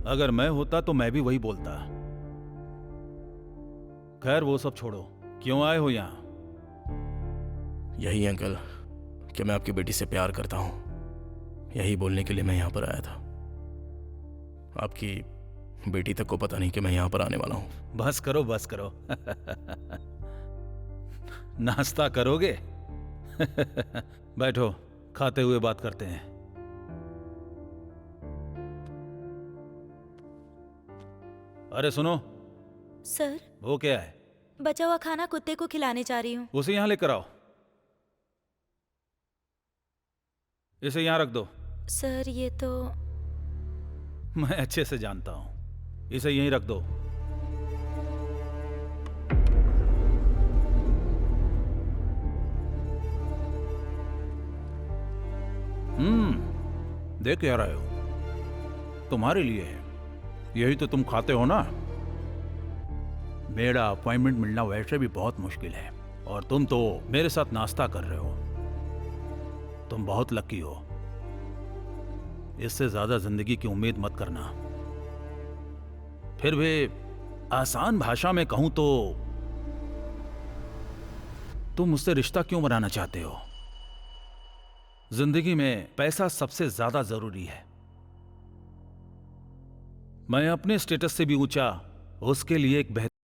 अगर मैं होता तो मैं भी वही बोलता। खैर वो सब छोड़ो, क्यों आए हो यहाँ? यही अंकल कि मैं आपकी बेटी से प्यार करता हूँ, यही बोलने के लिए मैं यहाँ पर आया था। आपकी बेटी तक को पता नहीं कि मैं यहाँ पर आने वाला हूँ। बस करो, बस करो। नाश्ता करोगे? बैठो, खाते हुए बात करते हैं। अरे सुनो। सर, वो क्या है? बचा हुआ खाना कुत्ते को खिलाने जा रही हूँ। उसे यहाँ लेकर आओ। इसे यहाँ रख दो। सर ये तो मैं अच्छे से जानता हूँ, इसे यहीं रख दो। देख क्या रहे हो? तुम्हारे लिए है, यही तो तुम खाते हो ना। मेरा अपॉइंटमेंट मिलना वैसे भी बहुत मुश्किल है और तुम तो मेरे साथ नाश्ता कर रहे हो। तुम बहुत लकी हो। इससे ज्यादा जिंदगी की उम्मीद मत करना। फिर भी आसान भाषा में कहूं तो तुम मुझसे रिश्ता क्यों बनाना चाहते हो? जिंदगी में पैसा सबसे ज्यादा जरूरी है। मैं अपने स्टेटस से भी ऊंचा उसके लिए एक बेहतर